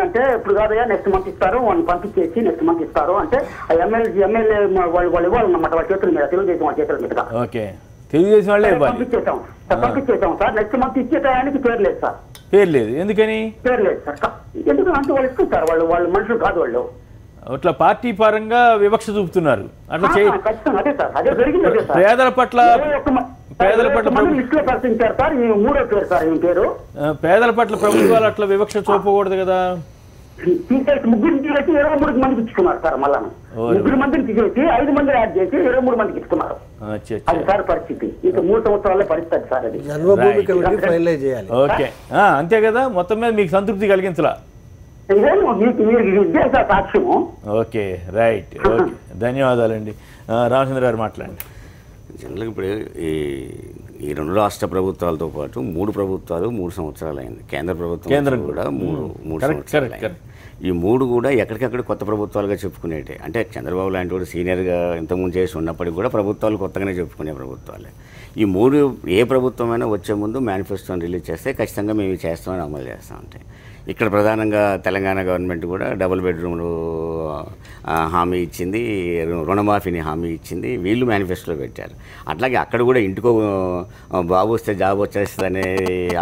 అంటే ఇప్పుడు కాదయ్యా నెక్స్ట్ మంత్ ఇస్తారు, వాళ్ళని పంపించేసి నెక్స్ట్ మంత్ ఇస్తారు అంటే ఆ ఎమ్మెల్యే వాళ్ళు ఇవ్వాలన్నమాట వాళ్ళ చేతుల మీద, తెలుగుదేశం వాళ్ళ చేతుల మీద.
ఓకే, తెలుగుదేశం వాళ్ళే
పంపించేసాం సార్. నెక్స్ట్ మంత్ ఇచ్చే టయానికి పేరు లేదు సార్.
పేరు లేదు ఎందుకని?
పేరు లేదు సార్. ఎందుకంటే అంటే వాళ్ళు ఇస్తారు సార్, వాళ్ళు మనుషులు కాదు వాళ్ళు.
అట్లా పార్టీ పరంగా వివక్ష చూపుతున్నారు. అట్లా పేదల పట్ల పేదల పట్ల ప్రభుత్వాలు అట్లా వివక్ష చూపకూడదు కదా.
ముగ్గురు తీసేసి 23 మందికి ఇచ్చుకున్నారు సార్. మళ్ళా 3 మందిని తీసేసి 5 మందిని యాడ్ చేసి 23 మందికి ఇచ్చుకున్నారు. అది సార్ పరిస్థితి. ఇంకా 3 సంవత్సరాల పరిస్థితి సార్ అది.
ఓకే, అంతే కదా. మొత్తం మీద మీకు సంతృప్తి కలిగించలా? Okay, right. ఓకే, ధన్యవాదాలండి. రామచంద్ర గారు మాట్లాడండి.
జనరల్గా ఇప్పుడు ఈ 2 రాష్ట్ర ప్రభుత్వాలతో పాటు 3 ప్రభుత్వాలు 3 సంవత్సరాలు అయింది. కేంద్ర ప్రభుత్వం కూడా 3 సంవత్సరాలు అయింది. ఈ 3 కూడా ఎక్కడికక్కడ కొత్త ప్రభుత్వాలుగా చెప్పుకునేటే. అంటే చంద్రబాబు లాంటి వాడు సీనియర్గా ఇంతకుముందు చేసి ఉన్నప్పటికీ కూడా ప్రభుత్వాలు కొత్తగానే చెప్పుకునే ప్రభుత్వాలే. ఈ 3 ఏ ప్రభుత్వమైనా వచ్చే ముందు మేనిఫెస్టోని రిలీజ్ చేస్తే ఖచ్చితంగా మేము చేస్తామని అమలు చేస్తూ ఉంటాయి. ఇక్కడ ప్రధానంగా తెలంగాణ గవర్నమెంట్ కూడా డబుల్ బెడ్రూమ్లు హామీ ఇచ్చింది, రుణమాఫీని హామీ ఇచ్చింది, వీళ్ళు మేనిఫెస్టోలో పెట్టారు. అట్లాగే అక్కడ కూడా ఇంటికో బాబు వస్తే జాబ్ వచ్చేస్తుందనే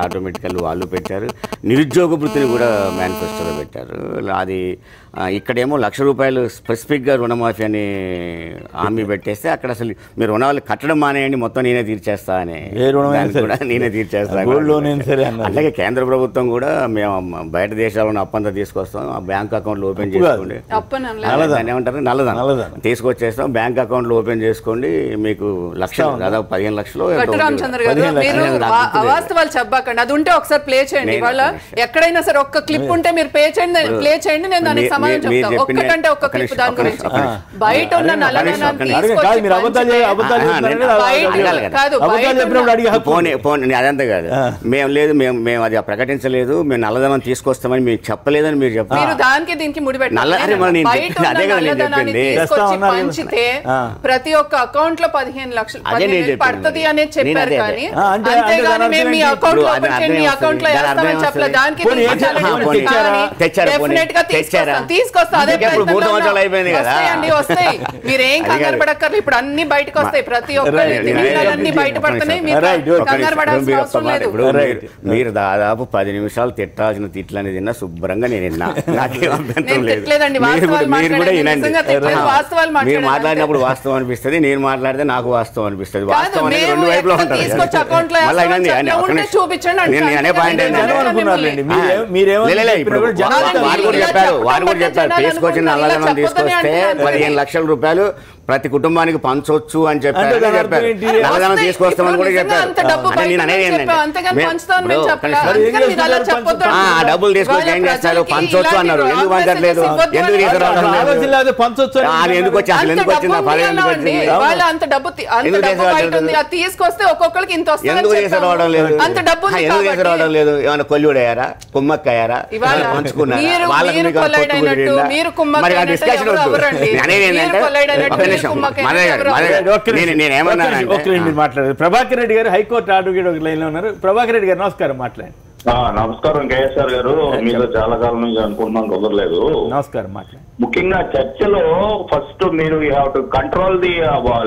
ఆటోమేటికల్ వాళ్ళు పెట్టారు. నిరుద్యోగ వృత్తిని కూడా మేనిఫెస్టోలో పెట్టారు. అది ఇక్కడేమో ₹1,00,000 స్పెసిఫిక్గా రుణమాఫీ అని హామీ పెట్టేస్తే అక్కడ అసలు మీరు రుణాలు కట్టడం మానేయండి, మొత్తం నేనే తీర్చేస్తా అని కూడా నేనే తీర్చేస్తా. అట్లాగే కేంద్ర ప్రభుత్వం కూడా మేము బయట దేశాలను అప్పంతా తీసుకొస్తాం, ఆ బ్యాంక్ అకౌంట్లు ఓపెన్ చేసుకోండి, దాన్ని ఏమంటారు నల్లధనం తీసుకొచ్చేస్తాం, బ్యాంక్ అకౌంట్లు ఓపెన్ చేసుకోండి, మీకు దాదాపు 15 లక్షలు.
అవాస్తవాలు చెప్పకండి, అది ఉంటే ఒకసారి ప్లే చేయండి. వాళ్ళ ఎక్కడైనా సరే ఒక్క క్లిప్ ఉంటే మీరు ప్లే చేయండి, నేను దానికి సమాధానం చెప్తాను. ఒక్కటంటే ఒక్క క్లిప్ దాని గురించి. బయట ఉన్న నల్లధనాన్ని
అదంతా కాదు, మేము లేదు మేము అది ప్రకటించలేదు, మేము నల్లధనం తీసుకొస్తామని మీకు చెప్పలేదని మీరు చెప్పారు.
దానికి దీనికి పంచితే ప్రతి ఒక్క అకౌంట్ లో 15 లక్షలు పడుతుంది అనేది చెప్పారు. కానీ అంతేగాని మేము మీ అకౌంట్ లో చెప్పలేదు. దానికి తీసుకొస్తా అదే వస్తాయి. మీరేం కంగారు పడక్కర్లేదు, ఇప్పుడు అన్ని బయటకు వస్తాయి. ప్రతి ఒక్కరి బయటపడుతున్నాయి,
మీరు దాదాపు 10 నిమిషాలు తిట్టాల్సిన తిట్లు అనేది తిన్నా శుభ్రంగా నేను విన్నా, నాకేం అభ్యంతరం లేదు. మీరు కూడా వినండి, మీరు మాట్లాడినప్పుడు వాస్తవం అనిపిస్తుంది, నేను మాట్లాడితే నాకు వాస్తవం అనిపిస్తుంది. వాస్తవం అనేది 2 వైపులో ఉంటుంది. మళ్ళీ వినండి, నేను అనే పాయింట్ ఏంటంటే వారు కూడా చెప్పారు తీసుకొచ్చిన నల్లధనం తీసుకొస్తే 15 లక్షల రూపాయలు ప్రతి కుటుంబానికి పంచవచ్చు అని చెప్పారు. నల్లధనం తీసుకొస్తామని కూడా చెప్పారు. నేను అనేది ఆ డబ్బులు తీసుకొచ్చి ఏం చేస్తారు? పంచవచ్చు అన్నారు. ఎందుకు పంచట్లేదు? ఎందుకు తీసుకురావడం ఎందుకు వచ్చి అసలు ఎందుకు వచ్చింది? ఎందుకు తీసుకురావడం లేదు? ఎందుకు తీసుకురావడం లేదు? ఏమైనా కొల్లుడయ్యారా? కుమ్మక్కయ్యారా? పంచుకున్నారా? వాళ్ళకి మరి ఆ డిస్కషన్ అనేది
మాట్లాడారు. ప్రభాకర్ రెడ్డి గారు హైకోర్టు అడ్వకేట్ ఒక లైన్ లో ఉన్నారు. ప్రభాకర్ రెడ్డి గారు నమస్కారం, మాట్లాడండి.
నమస్కారం కేఎస్ఆర్ గారు, మీతో చాలా కాలం నుంచి అనుకుంటున్నాం, కుదరలేదు.
నమస్కారం, మాట్లాడండి.
ముఖ్యంగా చర్చలో ఫస్ట్ మీరు you have to control the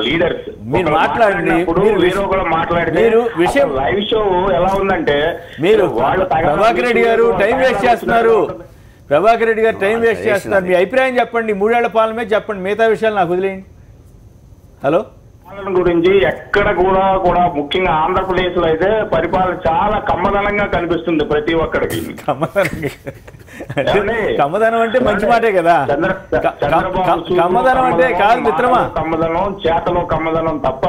leaders.
మీరు మాట్లాడండి.
వేరే ఒకరు మాట్లాడితే లైవ్ షో ఎలా ఉందంటే
మీరు ప్రభాకర్ రెడ్డి గారు టైం వేస్ట్ చేస్తున్నారు. ప్రభాకర్ రెడ్డి గారు టైం వేస్ట్ చేస్తున్నారు. మీ అభిప్రాయం చెప్పండి. 3 ఏళ్ల పాలన మీద చెప్పండి, మిగతా విషయాలు నాకు వదిలేయండి. హలో,
పాలన గురించి ఎక్కడ కూడా ముఖ్యంగా ఆంధ్రప్రదేశ్ లో అయితే పరిపాలన చాలా కమ్మదనంగా కనిపిస్తుంది ప్రతి ఒక్కడికి.
కమ్మదనం అంటే మంచి మాటే కదా. కమ్మదనం అంటే కాదు మిత్రమా,
కమ్మదనం చేతలో కమ్మదనం తప్ప.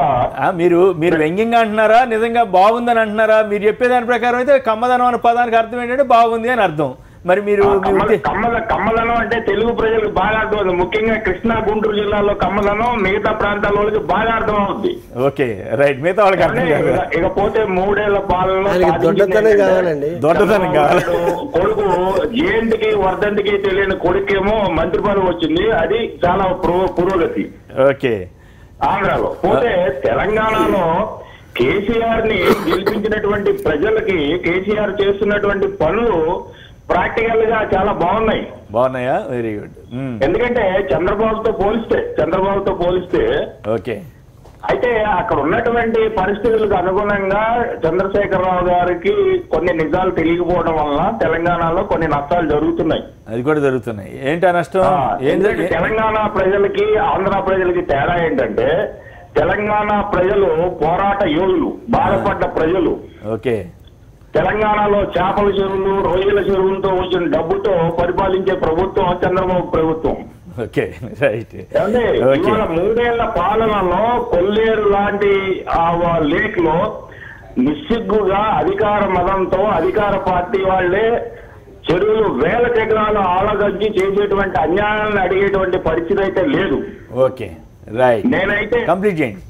మీరు వ్యంగ్యంగా అంటున్నారా, నిజంగా బాగుందని అంటున్నారా? మీరు చెప్పేదాని ప్రకారం అయితే కమ్మదనం అనే పదానికి అర్థం ఏంటంటే బాగుంది అని అర్థం. మరి మీరు
కమ్మదనం అంటే తెలుగు ప్రజలకు బాగా అర్థమవుతుంది. ముఖ్యంగా కృష్ణా గుంటూరు జిల్లాలో కమ్మదనం మిగతా ప్రాంతాల వాళ్ళకి బాగా అర్థం అవుతుంది.
Okay, right. మిగతా వాళ్ళకి అర్థం కాదు.
ఇకపోతే 3 ఏళ్ల పాలనలో కొడుకు జయంతికి వర్ధంతికి తెలియని కొడుకేమో మంత్రి పదవి వచ్చింది. అది చాలా పురోగతి.
ఓకే,
ఆంధ్రాలో. పోతే తెలంగాణలో కేసీఆర్ ని గెలిపించినటువంటి ప్రజలకి కేసీఆర్ చేస్తున్నటువంటి పనులు ప్రాక్టికల్ గా చాలా బాగున్నాయా?
Very good.
ఎందుకంటే చంద్రబాబుతో పోలిస్తే
ఓకే.
అయితే అక్కడ ఉన్నటువంటి పరిస్థితులకు అనుగుణంగా చంద్రశేఖరరావు గారికి కొన్ని నిజాలు తెలియకపోవడం వల్ల తెలంగాణలో కొన్ని నష్టాలు జరుగుతున్నాయి.
అది కూడా జరుగుతున్నాయి. ఏంటి ఆ నష్టం?
తెలంగాణ ప్రజలకి ఆంధ్ర ప్రజలకి తేడా ఏంటంటే తెలంగాణ ప్రజలు పోరాట యోధులు, బాధపడ్డ ప్రజలు.
ఓకే.
తెలంగాణలో చేపల చెరువులు, రొయ్యల చెరువులతో వచ్చిన డబ్బుతో పరిపాలించే ప్రభుత్వం చంద్రబాబు ప్రభుత్వం.
Okay, right.
ఇవాళ 3 ఏళ్ల పాలనలో కొల్లేరు లాంటి లేక్ లో నిస్సిగ్గుగా అధికార మదంతో అధికార పార్టీ వాళ్లే చెరువులు వేల ఎకరాలు ఆలగంచి చేసేటువంటి అన్యాయాలను అడిగేటువంటి పరిస్థితి అయితే లేదు.
Okay, right.
నేనైతే
కంప్లీట్ చేయండి.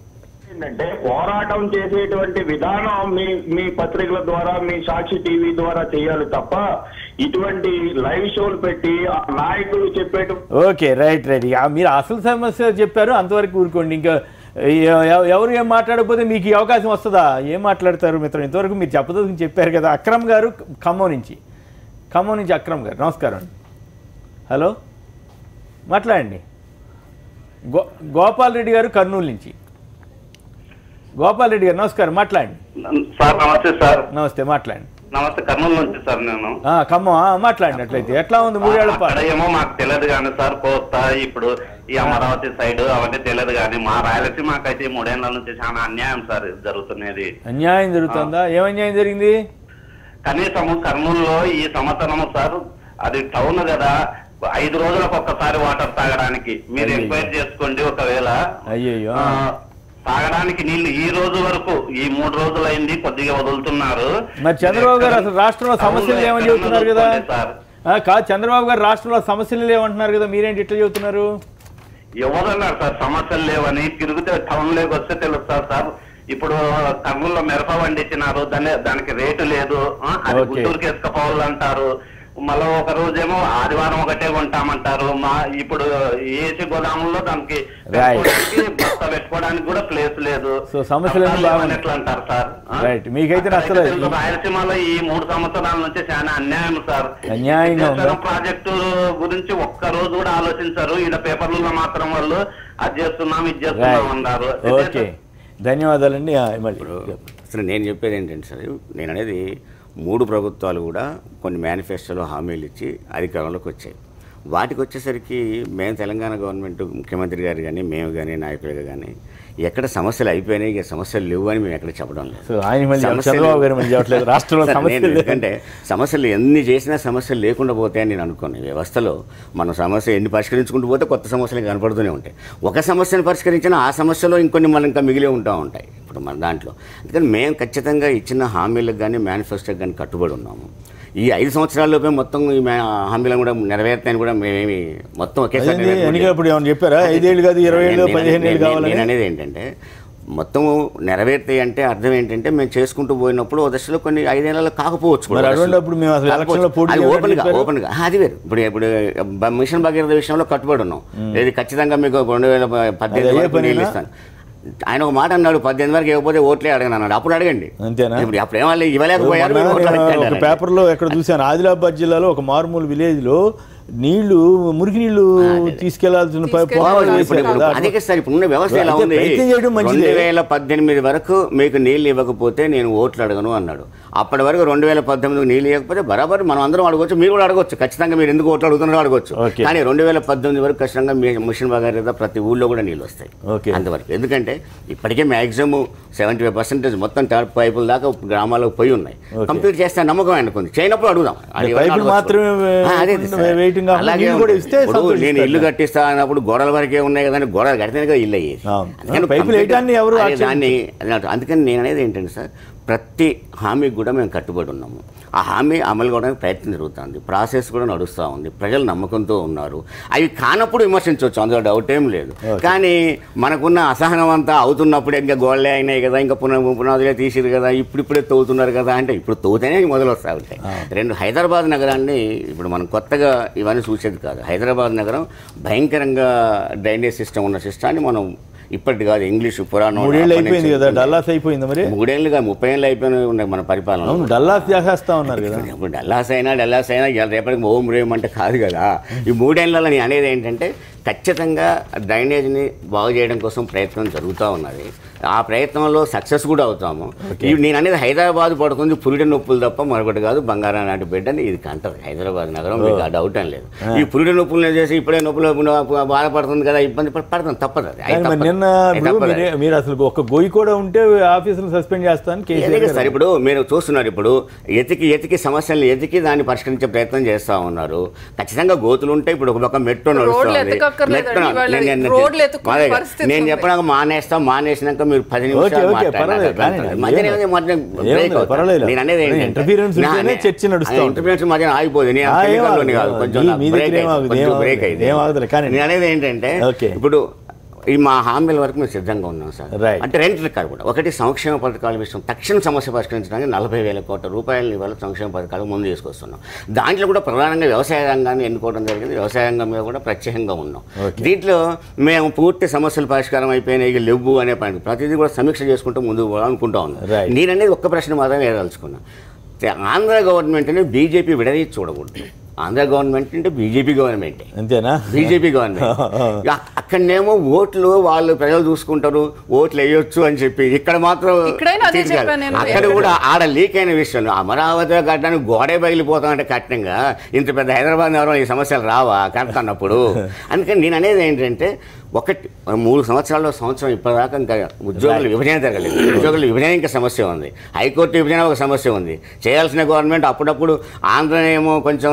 ఏంటంటే పోరాటం చేసేటువంటి విధానం మీ పత్రికల ద్వారా, మీ సాక్షి టీవీ ద్వారా చేయాలి తప్ప ఇటువంటి లైవ్ షోలు పెట్టి నాయకులు చెప్పేట.
Okay, right. మీరు అసలు సమస్య చెప్పారు, అంతవరకు ఊరుకోండి. ఇంకా ఎవరు ఏం మాట్లాడకపోతే మీకు ఈ అవకాశం వస్తుందా? ఏం మాట్లాడతారు మిత్రం? ఇంతవరకు మీరు చెప్పదలుచుకుని చెప్పారు కదా. అక్రమ్ గారు ఖమ్మం నుంచి అక్రమ్ గారు నమస్కారం అండి. హలో, మాట్లాడండి. గోపాల్ రెడ్డి గారు కర్నూలు నుంచి. గోపాల్ రెడ్డి గారు నమస్కారం, మాట్లాడండి.
సార్ నమస్తే. సార్
నమస్తే, మాట్లాడండి.
నమస్తే, కర్నూలు నుంచి సార్ నేను.
ఖమ్మం, మాట్లాడినట్లయితే ఎట్లా ఉంది 3 ఏళ్ల పాలన?
ఏమో మాకు తెలియదు కానీ సార్, కోస్తా ఇప్పుడు ఈ అమరావతి సైడ్ అవన్నీ తెలియదు కానీ మా రాయలసీమకైతే 3 ఏళ్ల నుంచి చాలా అన్యాయం సార్ జరుగుతున్నది.
అన్యాయం జరుగుతుందా? ఏం అన్యాయం జరిగింది?
కనీసము కర్నూలులో ఈ సంవత్సరం సార్, అది టౌన్ కదా, 5 రోజులకు ఒక్కసారి వాటర్ తాగడానికి మీరు ఎంక్వైరీ చేసుకోండి. ఒకవేళ
అయ్యో
తాగడానికి నీళ్లు ఈ రోజు వరకు, ఈ 3 రోజులు అయింది, కొద్దిగా వదులుతున్నారు.
మరి చంద్రబాబు గారు అసలు రాష్ట్రంలో సమస్యలు లేవని చెబుతున్నారు కదా. కాదు, చంద్రబాబు గారు రాష్ట్రంలో సమస్యలు లేవంటున్నారు కదా, మీరేంటి ఇట్లా చెబుతున్నారు?
ఎవరన్నారు సార్ సమస్యలు లేవని? తిరిగితే టౌన్ లోకి వస్తే తెలుస్తారు సార్. ఇప్పుడు కర్నూలులో మిరప పండించినారు, దానికి రేటు లేదు, అది గుంటూరుకి ఎసుకపోవాలంటారు. మళ్ళీ ఒక రోజేమో ఆదివారం ఒకటే కొంటామంటారు. ఇప్పుడు ఏసీ గోదాముల్లో దానికి బస్తా పెట్టుకోవడానికి కూడా ప్లేస్ లేదు. ఎట్లా అంటారు సార్? రాయలసీమలో ఈ 3 సంవత్సరాల నుంచి చాలా అన్యాయం సార్. ప్రాజెక్టు గురించి ఒక్క రోజు కూడా ఆలోచించారు. ఈడ పేపర్లలో మాత్రం వాళ్ళు అది చేస్తున్నాం ఇది చేస్తున్నాం అన్నారు.
ధన్యవాదాలండి.
అసలు నేను చెప్పేది ఏంటంటే సార్, నేను అనేది 3 ప్రభుత్వాలు కూడా కొన్ని మేనిఫెస్టోలో హామీలు ఇచ్చి అధికారంలోకి వచ్చాయి. వాటికి వచ్చేసరికి మేము తెలంగాణ గవర్నమెంట్ ముఖ్యమంత్రి గారు కానీ మేము కానీ నాయకులుగా కానీ ఎక్కడ సమస్యలు అయిపోయినాయి, ఇక సమస్యలు లేవు అని మేము ఎక్కడ చెప్పడం లేదు.
సో ఆయన మళ్ళీ చంద్రబాబు గారు మళ్ళీ చెప్పట్లేదు రాష్ట్రంలో సమస్యలు.
ఎందుకంటే సమస్యలు ఎన్ని చేసినా సమస్యలు లేకుండా పోతాయని నేను అనుకోను. వ్యవస్థలో మన సమస్య ఎన్ని పరిష్కరించుకుంటూ పోతే కొత్త సమస్యలు కనపడుతూనే ఉంటాయి. ఒక సమస్యను పరిష్కరించినా ఆ సమస్యలో ఇంకొన్ని మనం ఇంకా మిగిలి ఉంటాయి ఇప్పుడు మన దాంట్లో. అందుకని మేము ఖచ్చితంగా ఇచ్చిన హామీలకు కానీ మేనిఫెస్టోకి కానీ కట్టుబడి ఉన్నాము. ఈ 5 సంవత్సరాల్లోపే మొత్తం ఈ హామీలను కూడా నెరవేర్తాయని కూడా మేమేమి మొత్తం ఒకేసారి
చెప్పారా 5 ఏళ్ళు కాదు 20 ఏళ్ళు 15 ఏళ్ళు కావాలి.
నేను అనేది ఏంటంటే మొత్తం నెరవేర్తాయి అంటే అర్థం ఏంటంటే మేము చేసుకుంటూ పోయినప్పుడు ఓ దశలో కొన్ని 5 ఏళ్ళలో కాకపోవచ్చు ఓపెన్గా అది వేరు. ఇప్పుడు మిషన్ భగీరథ విషయంలో కట్టుబడి ఉన్నాం. ఇది ఖచ్చితంగా మీకు 2018 నీళ్ళు ఇస్తాను. ఆయన ఒక మాట అన్నాడు, 18 వరకు ఇవ్వకపోతే ఓట్లే అడగను అన్నాడు. అప్పుడు అడగండి.
అంతేనా?
అప్పుడు ఏమో ఇవ్వలేకపోయారు.
పేపర్లో ఎక్కడ చూశాను, ఆదిలాబాద్ జిల్లాలో ఒక మారుమూల విలేజ్లో నీళ్లు మురికి నీళ్లు తీసుకెళ్లాల్సిన
అదే సార్ ఇప్పుడు ఉన్న వ్యవస్థ ఎలా ఉంది. 2018 వరకు మీకు నీళ్ళు ఇవ్వకపోతే నేను ఓట్లు అడగను అన్నాడు. అప్పటి వరకు 2018 నీళ్ళు ఇవ్వకపోతే బరాబర్ మనం అందరం అడగవచ్చు, మీరు కూడా అడగవచ్చు. ఖచ్చితంగా మీరు ఎందుకు ఓట్లు అడుగుతున్నారో అడగవచ్చు. కానీ 2018 వరకు ఖచ్చితంగా మీ మిషన్ భగీరథ ప్రతి ఊళ్ళో కూడా నీళ్ళు వస్తాయి అంతవరకు. ఎందుకంటే ఇప్పటికే మ్యాక్సిమం 75% మొత్తం టాప్ పైపుల దాకా గ్రామాలకు పోయి ఉన్నాయి. కంప్లీట్ చేస్తే నమ్మకం అనుకుంది, చేయనప్పుడు అడుగుదాం. అలాగే నేను ఇల్లు కట్టిస్తా అన్నప్పుడు గోడల వరకే ఉన్నాయి కదా, గోడలు కడితేనే కదా ఇల్లు అయ్యేది. దాన్ని అందుకని నేను అనేది ఏంటంటే సార్, ప్రతి హామీకి కూడా మేము కట్టుబడి ఉన్నాము. ఆ హామీ అమలు కావడానికి ప్రయత్నం జరుగుతుంది. ప్రాసెస్ కూడా నడుస్తూ ఉంది. ప్రజలు నమ్మకంతో ఉన్నారు. అవి కానప్పుడు విమర్శించవచ్చు, అందులో డౌట్ ఏం లేదు. కానీ మనకున్న అసహనం అంతా అవుతున్నప్పుడే ఇంకా గోడలే అయినాయి కదా, ఇంకా పునాదులే తీసిరు కదా, ఇప్పుడిప్పుడే తవ్వుతున్నారు కదా అంటే ఇప్పుడు తవ్వుతేనే మొదలు వస్తూ ఉంటాయి. రెండు, హైదరాబాద్ నగరాన్ని ఇప్పుడు మనం కొత్తగా ఇవన్నీ చూసేది కాదు. హైదరాబాద్ నగరం భయంకరంగా డ్రైనేజ్ సిస్టమ్ ఉన్న సిస్టాన్ని మనం ఇప్పటి కాదు, ఇంగ్లీషు పురాణం
3 అయిపోయింది కదా, డల్లాస్ అయిపోయింది. మరి
3 ఏళ్ళుగా 30 ఏళ్ళు అయిపోయినాయి ఉన్నాయి మన పరిపాలన.
డల్లాస్ చేసేస్తా ఉన్నారు కదా.
ఇప్పుడు డల్లాస్ అయినా రేపటికి ఓం రేమ్ అంటే కాదు కదా. ఈ 3 ఏళ్ళలో నేను అనేది ఏంటంటే ఖచ్చితంగా డ్రైనేజ్ని బాగు చేయడం కోసం ప్రయత్నం జరుగుతూ ఉన్నది. ఆ ప్రయత్నంలో సక్సెస్ కూడా అవుతాము. నేను అనేది హైదరాబాద్ పడుతుంది పురిటి నొప్పులు తప్ప మరొకటి కాదు. బంగారం లాంటి బిడ్డని ఇది కంటది హైదరాబాద్ నగరం, మీకు ఆ డౌట్ అని లేదు. ఈ పురిటి నొప్పులు చేసి ఇప్పుడే నొప్పులు బాధపడుతుంది కదా, ఇబ్బంది పడుతుంది, తప్పదు.
మీరు అసలు ఒక గోయి కూడా ఉంటే ఆఫీసులు సస్పెండ్ చేస్తాను
సార్. ఇప్పుడు మీరు చూస్తున్నారు, ఇప్పుడు ఎతికి సమస్యలు ఎతికి దాన్ని పరిష్కరించే ప్రయత్నం చేస్తూ ఉన్నారు. ఖచ్చితంగా గోతులు ఉంటే ఇప్పుడు ఒక పక్క మెట్రో నడుస్తుంది. నేను చెప్పడానికి మానేసినాక మీరు 10 నిమిషాలు నేను అనేది ఇంటర్ఫిరెన్స్ మధ్య ఆగిపోదు. కొంచెం బ్రేక్ అయింది. నేను అనేది ఏంటంటే ఇప్పుడు ఈ మా హామీల వరకు మేము సిద్ధంగా ఉన్నాం సార్. అంటే 2 రకాలు కూడా. ఒకటి సంక్షేమ పథకాల విషయం, తక్షణ సమస్య పరిష్కరించడానికి 40,000 కోట్ల రూపాయలని ఇవాళ సంక్షేమ పథకాలు ముందు తీసుకొస్తున్నాం. దాంట్లో కూడా ప్రధానంగా వ్యవసాయ రంగాన్ని ఎన్నుకోవడం జరిగింది. వ్యవసాయ రంగం మీద కూడా ప్రత్యేకంగా ఉన్నాం. దీంట్లో మేము పూర్తి సమస్యలు పరిష్కారం అయిపోయినాయి లేవు అనే పని ప్రతిదీ కూడా సమీక్ష చేసుకుంటూ ముందుకు పోవాలనుకుంటా ఉన్నాం. నేననేది ఒక్క ప్రశ్న మాత్రమే వేయదలుచుకున్నా. ఆంధ్ర గవర్నమెంట్ని బీజేపీ విడదీసి చూడకూడదు. ఆంధ్ర గవర్నమెంట్ అంటే బీజేపీ గవర్నమెంటే, అంతేనా? BJP government. అక్కడనేమో ఓట్లు వాళ్ళు ప్రజలు చూసుకుంటారు, ఓట్లు వేయొచ్చు అని చెప్పి ఇక్కడ మాత్రం అక్కడ కూడా ఆడ లీక్ అయిన విషయం. అమరావతిలో కట్టడానికి గోడే బయలుపోతామంటే కఠినంగా ఇంత పెద్ద హైదరాబాద్ నగరంలో ఈ సమస్యలు రావా కడుతున్నప్పుడు? అందుకని నేను అనేది ఏంటంటే, ఒకటి 3 సంవత్సరాల్లో సంవత్సరం ఇప్పటిదాకా ఇంకా ఉద్యోగుల విభజన జరగలేదు. ఉద్యోగుల విభజన ఇంకా సమస్య ఉంది. హైకోర్టు విభజన ఒక సమస్య ఉంది. చేయాల్సిన గవర్నమెంట్ అప్పుడప్పుడు ఆంధ్రనేమో కొంచెం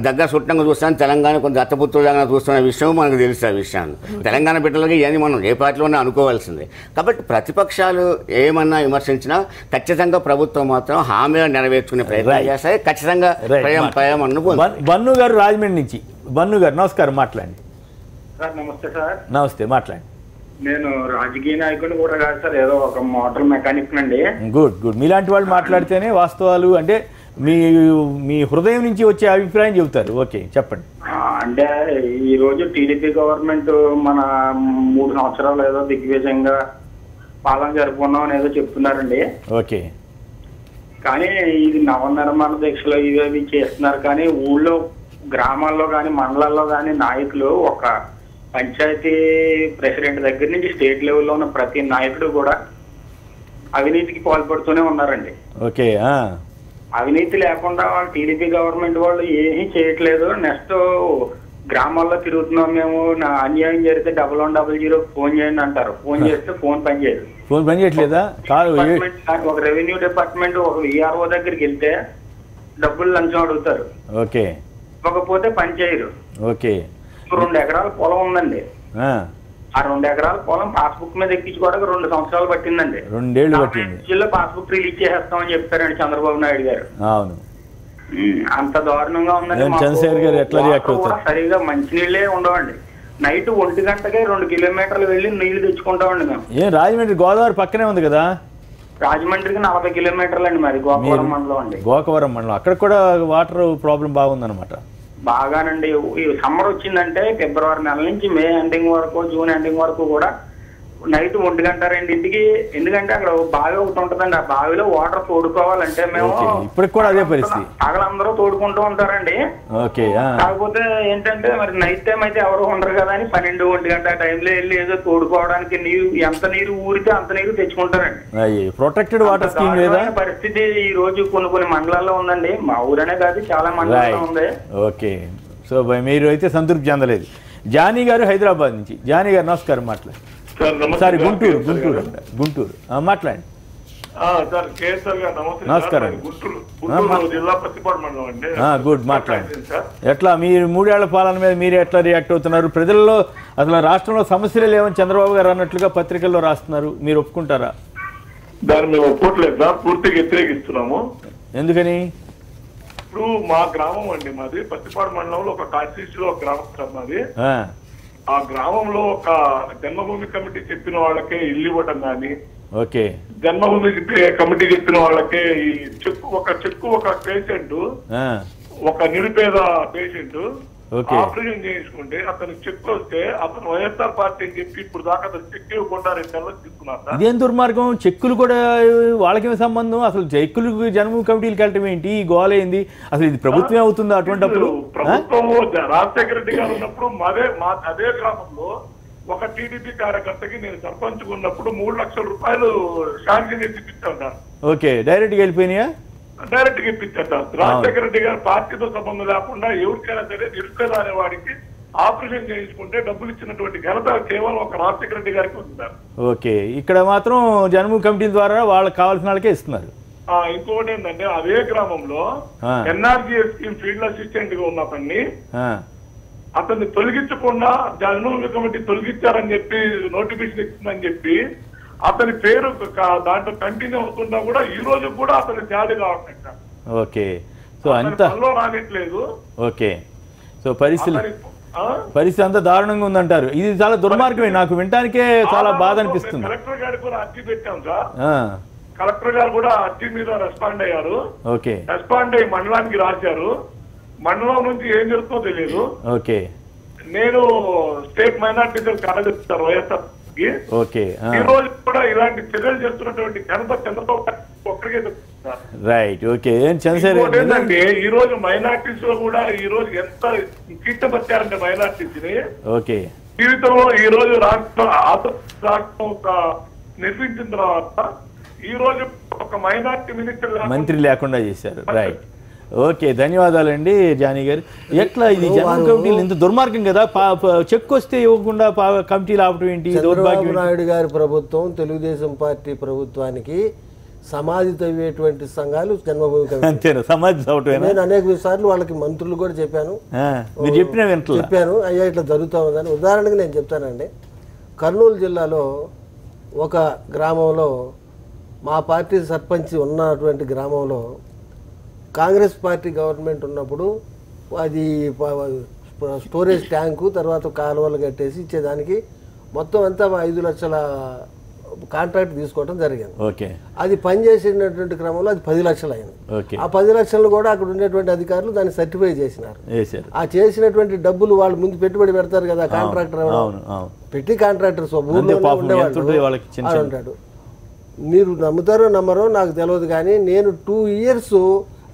దగ్గర చుట్టంగా చూస్తాను, తెలంగాణ కొంచెం అత్తపుత్రులుగా చూస్తున్న విషయం మనకు తెలుసు. ఆ విషయాన్ని తెలంగాణ బిడ్డలకి ఇవన్నీ మనం ఏ పార్టీలోనే అనుకోవాల్సిందే. కాబట్టి ప్రతిపక్షాలు ఏమన్నా విమర్శించినా ఖచ్చితంగా ప్రభుత్వం మాత్రం హామీలు నెరవేర్చుకునే ప్రయత్నం చేస్తాయి. ఖచ్చితంగా
బన్ను గారు రాజమండ్రి నుంచి. బన్ను గారు నమస్కారం, మాట్లాడండి.
సార్ నమస్తే సార్.
నమస్తే, మాట్లాడండి.
నేను రాజకీయ నాయకుడిని కూడా కాదు సార్, ఏదో ఒక మోటార్ మెకానిక్ అండి.
గుడ్. మీలాంటి వాళ్ళు మాట్లాడితేనే వాస్తవాలు అంటే మీ హృదయం నుంచి వచ్చే అభిప్రాయం చెబుతారు. ఓకే, చెప్పండి.
అంటే ఈ రోజు టీడీపీ గవర్నమెంట్ మన 3 సంవత్సరాలు ఏదో దిగ్విజయంగా పాలన జరుపుకున్నాం అని ఏదో చెప్తున్నారండి.
ఓకే.
కానీ ఇది నవనిర్మాణ దీక్షలు ఇవి చేస్తున్నారు. కానీ ఊళ్ళో గ్రామాల్లో కానీ మండలాల్లో కానీ నాయకులు, ఒక పంచాయతీ ప్రెసిడెంట్ దగ్గర నుంచి స్టేట్ లెవెల్లో ఉన్న ప్రతి నాయకుడు కూడా అవినీతికి పాల్పడుతూనే ఉన్నారండి.
ఓకే.
అవినీతి లేకుండా వాళ్ళు టీడీపీ గవర్నమెంట్ వాళ్ళు ఏమీ చేయట్లేదు. నెక్స్ట్ గ్రామాల్లో తిరుగుతున్నాం మేము, నా అన్యాయం జరిగితే 1100 ఫోన్ చేయండి అంటారు. ఫోన్ చేస్తే ఫోన్ పనిచేయదు.
ఫోన్ పని చేయట్లేదా?
ఒక రెవెన్యూ డిపార్ట్మెంట్ ఒక విఆర్ఓ దగ్గరికి వెళ్తే డబ్బులు లంచం అడుగుతారు.
ఓకే.
ఇవ్వకపోతే పని చేయరు.
ఓకే.
2 ఎకరాల పొలం ఉందండి. ఆ 2 ఎకరాల పొలం పాస్బుక్ మీద ఎక్కించుకోవడానికి 2 సంవత్సరాలు పట్టిందండి.
2 ఏళ్ళు పట్టింది.
పాస్బుక్ రిలీజ్ చేసేస్తామని చెప్పారండి చంద్రబాబు నాయుడు గారు.
అవును.
అంత దారుణంగా ఉందండి.
చంద్రశేఖర్ గారు ఎట్లా రియాక్ట్ అవుతారు?
సరిగా మంచినీళ్ళే ఉండవండి. నైట్ 1 గంటకే 2 కిలోమీటర్లు వెళ్ళి నీళ్లు తెచ్చుకుంటామండి మేము.
రాజమండ్రి గోదావరి పక్కనే ఉంది కదా?
రాజమండ్రికి 40 కిలోమీటర్లు అండి. మరి గోకవరం మండలం అండి.
గోకవరం మండలం. అక్కడ కూడా వాటర్ ప్రాబ్లం బాగుందన్నమాట.
బాగానండి. ఈ సమ్మర్ వచ్చిందంటే ఫిబ్రవరి నెల నుంచి మే ఎండింగ్ వరకు, జూన్ ఎండింగ్ వరకు కూడా నైట్ 1 గంట 2ంటికి, ఎందుకంటే అక్కడ బావి ఒకటి ఉంటుందండి. ఆ బావిలో వాటర్ తోడుకోవాలంటే మేము
ఇప్పటికి కూడా అదే పరిస్థితి.
పగలందరూ తోడుకుంటూ ఉంటారండి. కాకపోతే ఏంటంటే మరి నైట్ టైం అయితే ఎవరు ఉండరు కదా అని 12, 1 గంట టైంలో వెళ్ళి ఏదో తోడుకోవడానికి ఎంత నీరు ఊరితే అంత నీరు తెచ్చుకుంటారండి.
ప్రొటెక్టెడ్ వాటర్ స్కీమ్ లేదా?
పరిస్థితి ఈ రోజు కొన్ని మండలాల్లో ఉందండి. మా ఊరనే కాదు, చాలా మండలాల్లో ఉంది.
ఓకే. సో మీరు అయితే సంతృప్తి చెందలేదు. జానీ గారు హైదరాబాద్ నుంచి. జానీ గారు నమస్కారం. మాట్లాడు. సారీ, గుంటూరు మాట్లాడండి. నమస్కారం. గుడ్, మాట్లాడండి. ఎట్లా మీరు 3 ఏళ్ల పాలన మీద మీరు ఎట్లా రియాక్ట్ అవుతున్నారు? ప్రజల్లో అసలు రాష్ట్రంలో సమస్యలే లేవని చంద్రబాబు గారు అన్నట్లుగా పత్రికల్లో రాస్తున్నారు. మీరు ఒప్పుకుంటారా?
దాన్ని మేము ఒప్పుకోవట్లేదు సార్, పూర్తిగా వ్యతిరేకిస్తున్నాము.
ఎందుకని?
ఇప్పుడు మా గ్రామం అండి, మాది పత్తిపాడు మండలంలో ఒక కాన్స్టిట్యూన్సీలో ఒక గ్రామం సార్ మాది. ఆ గ్రామంలో ఒక జన్మభూమి కమిటీ చెప్పిన వాళ్ళకే ఇల్లు ఇవ్వటం కానీ,
ఓకే,
జన్మభూమి కమిటీ చెప్పిన వాళ్ళకే ఈ చెక్కు ఒక పేషెంట్, ఒక నిరుపేద పేషెంట్ ఆపరేషన్ చేయించుకుంటే అతను చెక్ వస్తే అతను వైఎస్ఆర్ పార్టీ అని చెప్పి ఇప్పుడు దాకా అతను చెక్ ఇవ్వకుండా 2 నెలలు తీసుకున్నారు.
ఇదేం దుర్మార్గం? చెక్కులు కూడా వాళ్ళకేమి సంబంధం? అసలు చెక్కులకు జన్మభూమి కమిటీలకు వెళ్ళటం ఏంటి? ఈ గోల ఏంది? అసలు ఇది ప్రభుత్వమే అవుతుందా అటువంటిప్పుడు?
ప్రభుత్వము రాజశేఖర రెడ్డి గారు ఉన్నప్పుడు అదే గ్రామంలో ఒక టీడీపీ కార్యకర్తకి నేను సర్పంచ్ ఉన్నప్పుడు 3 లక్షల రూపాయలు శాంక్షన్ చేసి ఇప్పించాను.
ఓకే, డైరెక్ట్ గా వెళ్ళిపోయినాయా?
డైరెక్ట్ గా ఇప్పించారు. రాజశేఖర రెడ్డి గారు పార్టీతో సంబంధం లేకుండా ఎవరికైనా సరే నిరుపేద అనే వాడికి ఆపరేషన్ చేయించుకుంటే డబ్బులు ఇచ్చినటువంటి ఘనత కేవలం ఒక రాజశేఖర రెడ్డి గారికి ఉంది.
ఓకే, ఇక్కడ మాత్రం జన్మభూమి కమిటీ ద్వారా వాళ్ళకి కావాల్సిన వాళ్ళకే ఇస్తున్నారు.
ఇంకోటి ఏంటంటే అదే గ్రామంలో ఎన్ఆర్జీఎస్ స్కీమ్ ఫీల్డ్ అసిస్టెంట్ గా ఉన్న అతన్ని అతన్ని తొలగించకుండా జన్మభూమి కమిటీ తొలగించారని చెప్పి నోటిఫికేషన్ ఇచ్చిందని చెప్పి అతని పేరు దాంట్లో కంటిన్యూ అవుతున్నా కూడా ఈ రోజు కూడా అతని జాడి కావట్లేదు.
ఓకే, సో అంతా
రానిట్లేదు.
ఓకే, సో పరిస్థితి అంతా దారుణంగా ఉందంటారు. ఇది చాలా దుర్మార్గమే. నాకు వినటానికే చాలా బాధ అనిపిస్తుంది.
కలెక్టర్ గారికి కూడా అర్జీ పెట్టాం సార్. కలెక్టర్ గారు కూడా అర్జీ మీద రెస్పాండ్ అయ్యారు.
ఓకే,
రెస్పాండ్ అయ్యి మండలానికి రాశారు. మండలం నుంచి ఏం జరుగుతుందో తెలియదు.
ఓకే,
నేను స్టేట్ మైనార్టీ సెల్ కార్యదర్శి వైఎస్ఆర్.
ఓకే,
ఈ రోజు కూడా ఇలాంటి చర్యలు చేస్తున్నటువంటి ఘనత చంద్రబాబు ఒక్కరికే చెప్తున్నారు.
రైట్. ఓకే, ఏంటంటే
ఈ రోజు మైనార్టీస్ లో కూడా ఈ రోజు ఎంత కీర్తపరిచారంటే మైనార్టీస్ ని.
ఓకే,
జీవితంలో ఈ రోజు రాష్ట్రం నిర్మించిన తర్వాత ఈ రోజు ఒక మైనార్టీ
మంత్రి లేకుండా చేశారు. రైట్. ఓకే, ధన్యవాదాలండి జానీ గారు. ఎట్లా ఇది జన్మభూమి కమిటీలు ఇంత దుర్మార్గం కదా? చెక్ వస్తే ఇవ్వకుండా కమిటీలు ఆపటం ఏంటి?
చంద్రబాబు నాయుడు గారి ప్రభుత్వం, తెలుగుదేశం పార్టీ ప్రభుత్వానికి సమాధి తవ్వేటువంటి సంఘాలు జన్మభూమి కమిటీ.
అంతేనా? సమాధి తవ్వటం.
నేను అనేక సార్లు వాళ్ళకి మంత్రులు కూడా చెప్పాను. చెప్పాను, అయ్యా ఇట్లా జరుగుతూ ఉందని. ఉదాహరణకు నేను చెప్తానండి. కర్నూలు జిల్లాలో ఒక గ్రామంలో, మా పార్టీ సర్పంచ్ ఉన్నటువంటి గ్రామంలో కాంగ్రెస్ పార్టీ గవర్నమెంట్ ఉన్నప్పుడు అది స్టోరేజ్ ట్యాంకు, తర్వాత కాలువలు కట్టేసి ఇచ్చేదానికి మొత్తం అంతా 5 లక్షల కాంట్రాక్ట్ తీసుకోవడం జరిగింది. అది పనిచేసినటువంటి క్రమంలో అది 10 లక్షలు అయింది. ఆ 10 లక్షలు కూడా అక్కడ ఉండేటువంటి అధికారులు దాన్ని సర్టిఫై చేసినారు. ఆ చేసినటువంటి డబ్బులు వాళ్ళు ముందు పెట్టుబడి పెడతారు కదా, కాంట్రాక్టర్ పెట్టి కాంట్రాక్టర్ ఉండేవాళ్ళు ఉంటాడు. మీరు నమ్ముతారో నమ్మరో నాకు తెలియదు, కానీ నేను 2 ఇయర్స్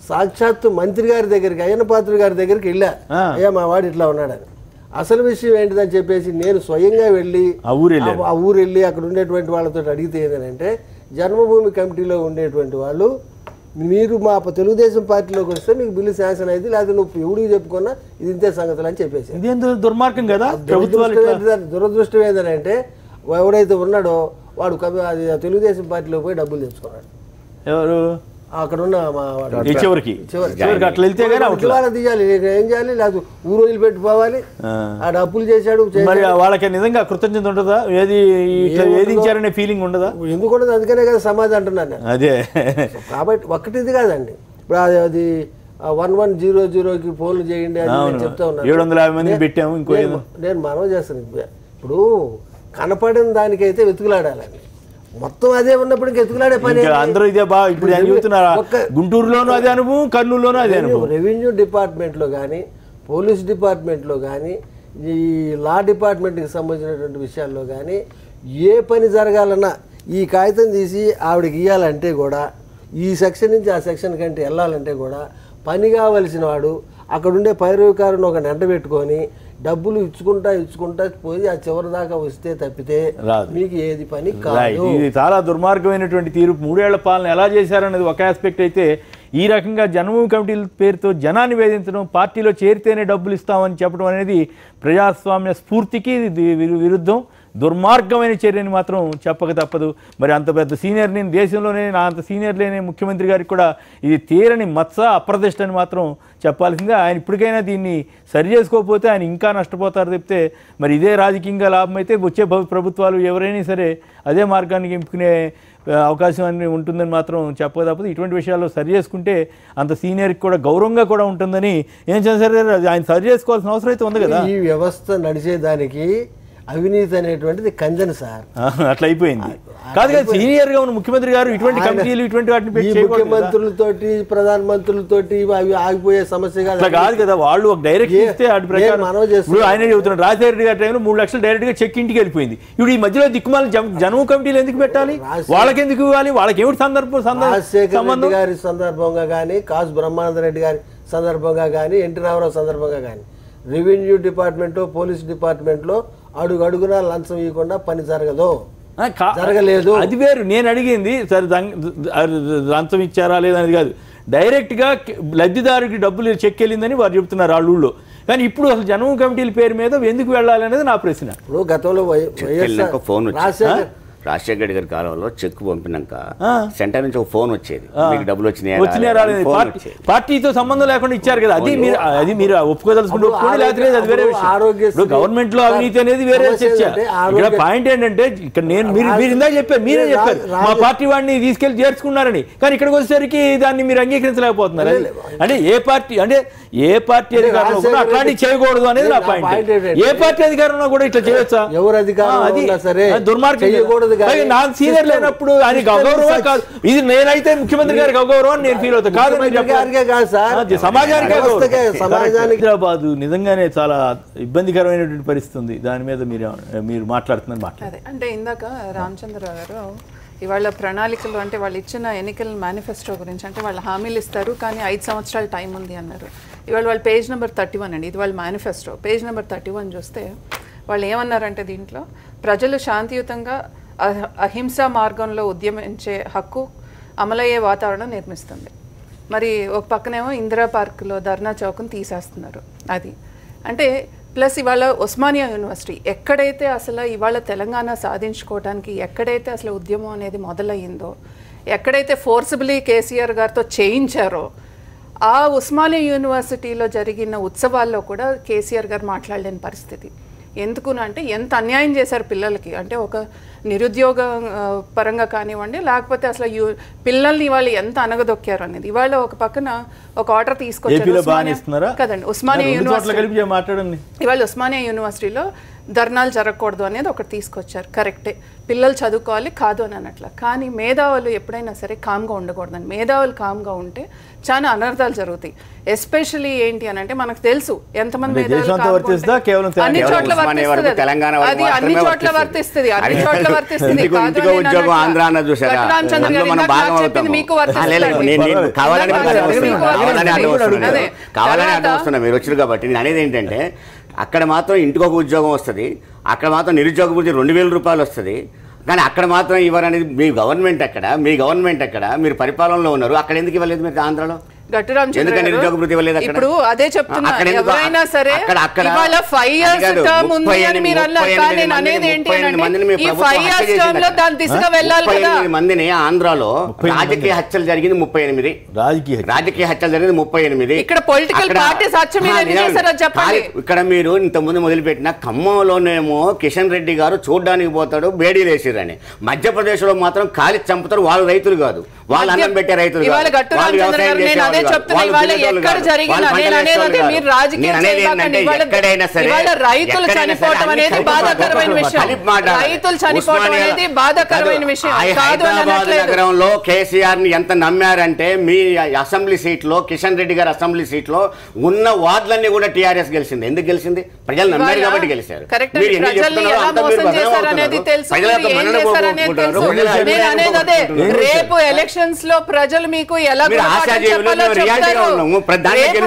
సాక్షాత్తు మంత్రి గారి దగ్గరికి, అయ్యన్న పాత్రుడు గారి దగ్గరికి వెళ్ళా. అయ్యా మా వాడు ఇట్లా ఉన్నాడని. అసలు విషయం ఏంటిదని చెప్పేసి నేను స్వయంగా వెళ్ళి ఆ ఊరు వెళ్ళి అక్కడ ఉండేటువంటి వాళ్ళతో అడిగితే ఏంటంటే, జన్మభూమి కమిటీలో ఉండేటువంటి వాళ్ళు మీరు మా తెలుగుదేశం పార్టీలోకి వస్తే మీకు బిల్లు శాంక్షన్ అయింది, లేదా నువ్వు ఎవడికి చెప్పుకున్నా ఇది ఇంతే సంగతులు అని చెప్పేసి.
ఇదేందో దుర్మార్గం కదా.
దురదృష్టం ఏంటంటే ఎవడైతే ఉన్నాడో వాడు అది తెలుగుదేశం పార్టీలో పోయి డబ్బులు తెచ్చుకున్నాడు.
ఎవరు
అక్కడ ఉన్న
చివరికి అట్లా వెళ్తే
ఇవాళ తీయాలి, ఏం చేయాలి, లేదు ఊరు వదిలిపెట్టి పోవాలి. ఆ డబ్బులు చేశాడు.
మరి వాళ్ళకి నిజంగా కృతజ్ఞత ఉంటుందా? ఏది వేధించారనే ఫీలింగ్ ఉండదా?
ఎందుకు ఉండదు? అందుకనే కదా సమాజం అంటున్నాను.
అదే
కాబట్టి ఒక్కటి ఇది కాదండి. ఇప్పుడు అది 1100కి ఫోన్లు చేయండి అని చెప్తా ఉన్నాను.
750 మంది పెట్టాము. ఇంకో
నేను మనవి చేస్తాను. ఇప్పుడు కనపడిన దానికైతే వెతుకులాడాలండి. మొత్తం అదే ఉన్నప్పుడు వెతుకులాడే పని
అందరూ ఇదే. ఇప్పుడు గుంటూరులోనూ అదే అనుభవం, కర్నూలులోనూ అదే అనుభవం.
రెవెన్యూ డిపార్ట్మెంట్లో కానీ, పోలీస్ డిపార్ట్మెంట్లో కానీ, ఈ లా డిపార్ట్మెంట్కి సంబంధించినటువంటి విషయాల్లో కానీ ఏ పని జరగాలన్నా ఈ కాగితం తీసి ఆవిడకి ఇవ్వాలంటే కూడా, ఈ సెక్షన్ నుంచి ఆ సెక్షన్ కంటే వెళ్ళాలంటే కూడా పని కావలసిన వాడు అక్కడుండే పైరవికారుని ఒక నెంట పెట్టుకొని డబ్బులు ఇచ్చుకుంటా పోయి ఆ చివరి దాకా వస్తే తప్పితే మీకు ఏది పని కాదు.
ఇది చాలా దుర్మార్గమైనటువంటి తీరు. 3 ఏళ్ల పాలన ఎలా చేశారనేది ఒక ఆస్పెక్ట్ అయితే, ఈ రకంగా జన్మభూమి కమిటీల పేరుతో జనాన్ని వేధించడం, పార్టీలో చేరితేనే డబ్బులు ఇస్తామని చెప్పడం అనేది ప్రజాస్వామ్య స్ఫూర్తికి విరుద్ధం. దుర్మార్గమైన చర్యని మాత్రం చెప్పక తప్పదు. మరి అంత పెద్ద సీనియర్ని దేశంలోనే అంత సీనియర్ లేని ముఖ్యమంత్రి గారికి కూడా ఇది తీరని మత్స అప్రదిష్ట అని మాత్రం చెప్పాల్సిందే. ఆయన ఇప్పటికైనా దీన్ని సరి చేసుకోకపోతే ఆయన ఇంకా నష్టపోతారు చెప్తే, మరి ఇదే రాజకీయంగా లాభం అయితే వచ్చే ప్రభుత్వాలు ఎవరైనా సరే అదే మార్గానికి ఎంపుకునే అవకాశం అని ఉంటుందని మాత్రం చెప్పక తప్పదు. ఇటువంటి విషయాల్లో సరి చేసుకుంటే అంత సీనియర్కి కూడా గౌరవంగా కూడా ఉంటుందని ఏం చేశారు, ఆయన సరి చేసుకోవాల్సిన అవసరం అయితే ఉంది కదా.
ఈ వ్యవస్థ నడిచేదానికి అవినీతి అనేటువంటిది కంజన్ సార్.
అట్లా అయిపోయింది. కాదు కదా, సీనియర్ గా ఉన్న ముఖ్యమంత్రి గారు ఇటువంటి కమిటీలు ఇటువంటి వాటిని
ముఖ్యమంత్రులతోటి ప్రధానమంత్రులతోటి అవి ఆగిపోయే సమస్య
కాదు కదా. వాళ్ళు ఒక డైరెక్ట్ ఇస్తే వాటి ప్రకారం ఆయన చెబుతున్నారు. రాజశేఖర రెడ్డి గారి టైంలో 3 లక్షలు డైరెక్ట్ గా చెక్ ఇంటికి వెళ్ళిపోయింది. ఇప్పుడు ఈ మధ్యలో దిక్కుమాల జనము కమిటీలు ఎందుకు పెట్టాలి? వాళ్ళకి ఎందుకు ఇవ్వాలి? వాళ్ళకి ఏమిటి
రాజశేఖర గారి సందర్భంగా కానీ, కాసు బ్రహ్మానంద రెడ్డి గారి సందర్భంగా కానీ, ఎన్టీ రామారావు సందర్భంగా కానీ రెవెన్యూ డిపార్ట్మెంట్, పోలీస్ డిపార్ట్మెంట్లో అడుగునా లంచం ఇవ్వకుండా పని జరగదు, జరగలేదు.
అది వేరు. నేను అడిగింది సరే లంచం ఇచ్చారా లేదనేది కాదు. డైరెక్ట్గా లబ్ధిదారుడికి డబ్బులు చెక్ వెళ్ళిందని వారు చెప్తున్నారు వాళ్ళ ఊళ్ళో. కానీ ఇప్పుడు అసలు జనము కమిటీల పేరు మీద ఎందుకు వెళ్ళాలి అనేది నా ప్రశ్న.
ఇప్పుడు గతంలో
ఫోన్ రాజశేఖర రెడ్డి గారి కాలంలో చెక్ పంపినాక సెంటర్ నుంచి ఒక ఫోన్ వచ్చేది, మీకు డబ్బులు వచ్చినాయా రాలేదు.
పార్టీతో సంబంధం లేకుండా ఇచ్చారు కదా. అది మీరు ఒప్పుకోదలుచుకుంటే ఒప్పుకోండి, లేకపోతే అది వేరే విషయం. గవర్నమెంట్ లో అవినీతి అనేది వేరే చర్చ. ఇక్కడ పాయింట్ ఏంటంటే, ఇక్కడ మీరు ఇందాక చెప్పారు, మీరే చెప్పారు మా పార్టీ వాడిని తీసుకెళ్లి చేర్చుకున్నారని. కానీ ఇక్కడికి వచ్చేసరికి దాన్ని మీరు అంగీకరించలేకపోతున్నారు. అంటే ఏ పార్టీ అధికారంలో కూడా అట్లాంటివి చేయకూడదు అనేది నా పాయింట్. ఏ పార్టీ అధికారంలో కూడా ఇట్లా చేయొచ్చా?
ఎవరు అధికారం
దుర్మార్గం. నాకు సీనియర్ లేనప్పుడు ఆయన అగౌరవం కాదు. ఇది నేనైతే ముఖ్యమంత్రి గారికి అగౌరవం నేను ఫీల్ అవుతాను. కాదు, సమాజానికి. హైదరాబాద్ నిజంగానే చాలా ఇబ్బందికరమైనటువంటి పరిస్థితి ఉంది. దాని మీద మీరు మాట్లాడుతున్నారు.
అంటే ఇందాక రామచంద్రరావు గారు ఇవాళ ప్రణాళికలు అంటే వాళ్ళు ఇచ్చిన ఎన్నికల మేనిఫెస్టో గురించి, అంటే వాళ్ళు హామీలు ఇస్తారు కానీ 5 సంవత్సరాల టైం ఉంది అన్నారు. ఇవాళ వాళ్ళు పేజ్ నెంబర్ 31 అండి, ఇది వాళ్ళ మేనిఫెస్టో. పేజ్ నెంబర్ 31 చూస్తే వాళ్ళు ఏమన్నారంటే, దీంట్లో ప్రజలు శాంతియుతంగా అహింసా మార్గంలో ఉద్యమించే హక్కు అమలయ్యే వాతావరణం నిర్మిస్తుంది. మరి ఒక పక్కనేమో ఇందిరా పార్కులో ధర్నా చౌక్ని తీసేస్తున్నారు. అది అంటే ప్లస్ ఇవాళ ఉస్మానియా యూనివర్సిటీ ఎక్కడైతే అసలు ఇవాళ తెలంగాణ సాధించుకోవడానికి ఎక్కడైతే అసలు ఉద్యమం అనేది మొదలయ్యిందో, ఎక్కడైతే ఫోర్సిబుల్లీ కేసీఆర్ గారితో చేయించారో, ఆ ఉస్మానియా యూనివర్సిటీలో జరిగిన ఉత్సవాల్లో కూడా కేసీఆర్ గారు మాట్లాడలేని పరిస్థితి. ఎందుకునంటే ఎంత అన్యాయం చేశారు పిల్లలకి. అంటే ఒక నిరుద్యోగ పరంగా కానివ్వండి, లేకపోతే అసలు పిల్లల్ని వాళ్ళు ఎంత అనగదొక్కారు అనేది. ఇవాళ ఒక పక్కన ఒక ఆర్డర్ తీసుకొచ్చారు కదండి ఉస్మానియా యూనివర్సిటీ. ఇవాళ ఉస్మానియా యూనివర్సిటీలో ధర్నాలు జరగకూడదు అనేది ఒకటి తీసుకొచ్చారు. కరెక్టే, పిల్లలు చదువుకోవాలి కాదు అని అన్నట్ల. కానీ మేధావులు ఎప్పుడైనా సరే కామ్గా ఉండకూడదని. మేధావులు కామ్గా ఉంటే చాలా అనర్థాలు జరుగుతాయి. ఎస్పెషల్లీ ఏంటి అని అంటే మనకు తెలుసు ఎంతమంది మేధావులు అన్ని చోట్ల వర్తిస్తుంది, అన్ని చోట్ల వర్తిస్తుంది, అన్ని చోట్ల వర్తిస్తుంది. మీకు
మీరు వచ్చారు కాబట్టి నేను అనేది ఏంటంటే, అక్కడ మాత్రం ఇంటికి ఒక ఉద్యోగం వస్తుంది, అక్కడ మాత్రం నిరుద్యోగ వృత్తి 2000 రూపాయలు వస్తుంది. కానీ అక్కడ మాత్రం ఇవ్వరనేది మీ గవర్నమెంట్ ఎక్కడ మీరు పరిపాలనలో ఉన్నారు, అక్కడ ఎందుకు ఇవ్వలేదు మీరు ఆంధ్రలో?
ఇప్పుడు అదే చెప్తున్నా, ఎవరైనా సరే ఇవాళ 5 years టర్మ్ ఉంది అని మీరు అన్నారు, కానీ నేను అనేది ఏంటి అంటే ఈ 5 years టర్మ్ లో దాని దిశగా వెళ్ళాలి కదా.
38 మందిని ఆంధ్రాలో రాజకీయ హత్యలు జరిగింది 38, రాజకీయ హత్యలు జరిగింది 38.
ఇక్కడ పొలిటికల్ పార్టీస్ హత్య మీద ఎన్ని చేశారో చెప్పండి.
ఇక్కడ మీరు ఇంతకుముందు మొదలుపెట్టిన ఖమ్మంలోనేమో కిషన్ రెడ్డి గారు చూడడానికి పోతాడు బేడీలు వేసిరని, మధ్యప్రదేశ్ లో మాత్రం కాలి చంపుతారు, వాళ్ళు రైతులు కాదు, వాళ్ళు అన్నం పెట్టే రైతులు కాదు, వాళ్ళు వ్యవసాయం చేసే
రైతులు చనిపోవడం అనేది బాధాకరమైన విషయం. రైతులు చనిపోవడం అనేది బాధాకరమైన విషయం.
నగరంలో కేసీఆర్ ని ఎంత నమ్మారంటే మీ అసెంబ్లీ సీట్ లో, కిషన్ రెడ్డి గారి అసెంబ్లీ సీట్ లో ఉన్న వార్డులన్నీ కూడా టీఆర్ఎస్ గెలిచింది. ఎందుకు గెలిచింది? ప్రజలు నమ్మారు కాబట్టి గెలిచారు.
రేపు ఎలక్షన్స్ లో ప్రజలు మీకు ఎలా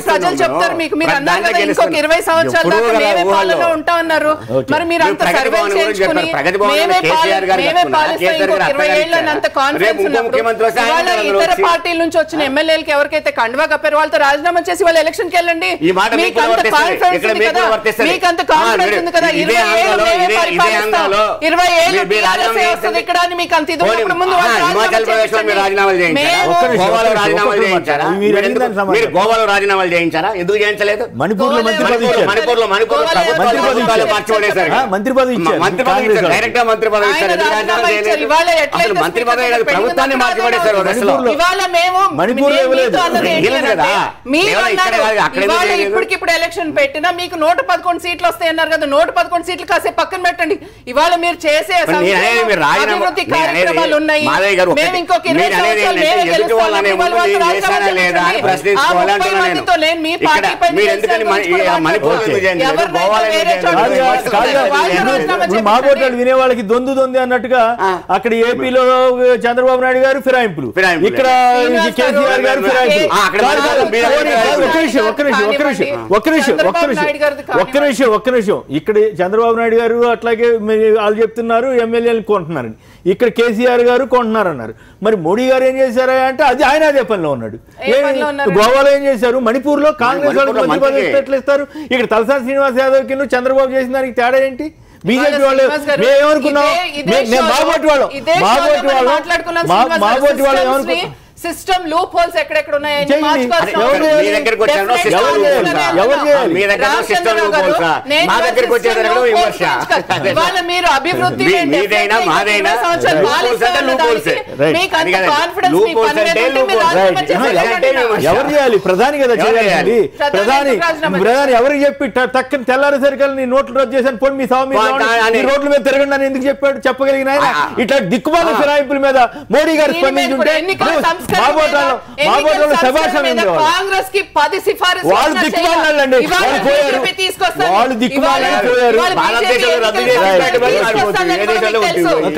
ప్రజలు చెప్తారు మీకు. మీరు అన్నారు కదా ఇంకొక 20 సంవత్సరాల దాకా మేమే పాలన ఉంటా అన్నారు. మరి మీరు అంత సర్వే చేయించుకుని మేమే పాలిస్తాం ఇంకొక 20 ఏళ్ళని అంత కాన్ఫిడెన్స్ ఉన్నప్పుడు ఇవాళ ఇతర పార్టీల నుంచి వచ్చిన ఎమ్మెల్యేలకు ఎవరికైతే కండువా కప్పారు వాళ్ళతో రాజీనామా చేసి వాళ్ళు ఎలక్షన్ కి వెళ్ళండి. మీకు అంత కాన్ఫిడెన్స్ ఉంది కదా, మీకు అంత కాన్ఫిడెన్స్ ఉంది కదా. 20 ఏళ్ళు మేమే పరిపాలిస్తాం, 20 ఏళ్ళు టీఆర్ఎస్ వస్తుంది ఇక్కడ అని మీకు అంత ఇది ఉన్నప్పుడు ముందు
గోవాలో రాజీనామాలు చేయించారా? ఎందుకు చేయించలేదు?
మణిపూర్లో మంత్రి
పదవి ప్రభుత్వాన్ని మార్చి పడేశారు.
ఇప్పటికిప్పుడు ఎలక్షన్ పెట్టినా మీకు 111 సీట్లు వస్తాయన్నారు కదా, 111 సీట్లు కాసే పక్కన పెట్టండి. ఇవాళ మీరు చేసే అభివృద్ధి కార్యక్రమాలు ఉన్నాయి. మేము ఇంకొక 20 సంవత్సరాలు మేమే గెలుస్తాం.
మాబోటాలు వినేవాళ్ళకి దొందు అన్నట్టుగా అక్కడ ఏపీలో చంద్రబాబు నాయుడు గారు ఫిరాయింపులు, ఇక్కడ కేసీఆర్ గారు ఫిరాయింపులు. ఒక్క నిమిషం ఇక్కడ చంద్రబాబు నాయుడు గారు అట్లాగే వాళ్ళు చెప్తున్నారు ఎమ్మెల్యేలు కొంటున్నారని, ఇక్కడ కేసీఆర్ గారు కొంటున్నారు అన్నారు. మరి మోడీ గారు ఏం చేశారా అంటే అది ఆయన అదే పనిలో ఉన్నాడు. గోవాలో ఏం చేశారు? మణిపూర్ లో కాంగ్రెస్ వాళ్ళకి మంత్రి పదవి ఎట్లా ఇస్తారు? ఇక్కడ తలసాని శ్రీనివాస్ యాదవ్ కి చంద్రబాబు చేసిన దానికి తేడా ఏంటి? బీజేపీ వాళ్ళు మేమేమనుకున్నాం, మాబోటి వాళ్ళు ఏమనుకున్నాం?
సిస్టమ్ లూప్ హోల్స్ ఎక్కడెక్కడ ఉన్నాయని మీరు అభివృద్ధి
ఎవరు చేయాలి? ప్రధాని కదా చేయాలి. ప్రధాని ఎవరికి చెప్పి తక్కని తెల్లారేసరికి నీ నోట్లు రద్దు చేశాను పోయి మీ స్వామి రోడ్ల మీద తిరగండి అని ఎందుకు చెప్పాడు? చెప్పగలిగిన ఆయన ఇట్లా దిక్కుమాల ఫిరాయింపుల మీద మోడీ గారు స్పందించుంటే
కాంగ్రెస్ కి 10 సిఫారసు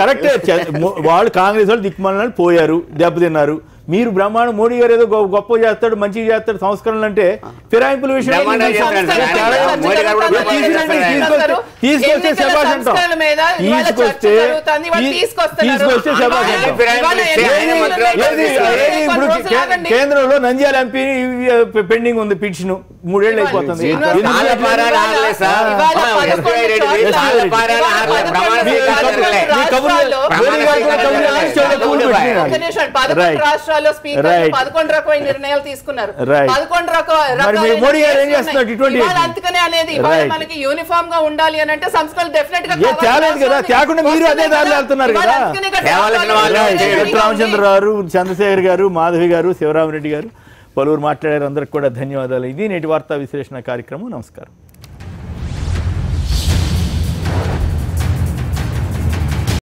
కరెక్టే. వాళ్ళు కాంగ్రెస్ వాళ్ళు దిక్కుమాలని పోయారు, దెబ్బతిన్నారు. మీరు బ్రహ్మాండం మోడీ గారు ఏదో గొప్ప చేస్తాడు, మంచిగా చేస్తాడు సంస్కరణలు అంటే ఫిరాయింపుల విషయం తీసుకొస్తే శభాష్ అంటాం, తీసుకొస్తే శభాష్ అంటాం. ఇప్పుడు కేంద్రంలో నంద్యాల ఎంపీ పెండింగ్ ఉంది పిటిషన్, 3 ఏళ్ళు అయిపోతుంది.
నిర్ణయాలు తీసుకున్నారు. అందుకనే అనేది మనకి యూనిఫామ్ గా ఉండాలి అని అంటే సంస్కరణలు డెఫినెట్ గా
తేకుండా మీరు అదే దారిలో వెళ్తున్నారు కదా. రామచంద్రరావు, చంద్రశేఖర్ గారు, మాధవి గారు, శివరామరెడ్డి గారు పలువురు మాట్లాడారు. అందరికి కూడా ధన్యవాదాలు. ఇది నేటి వార్తా విశ్లేషణ కార్యక్రమం. నమస్కారం.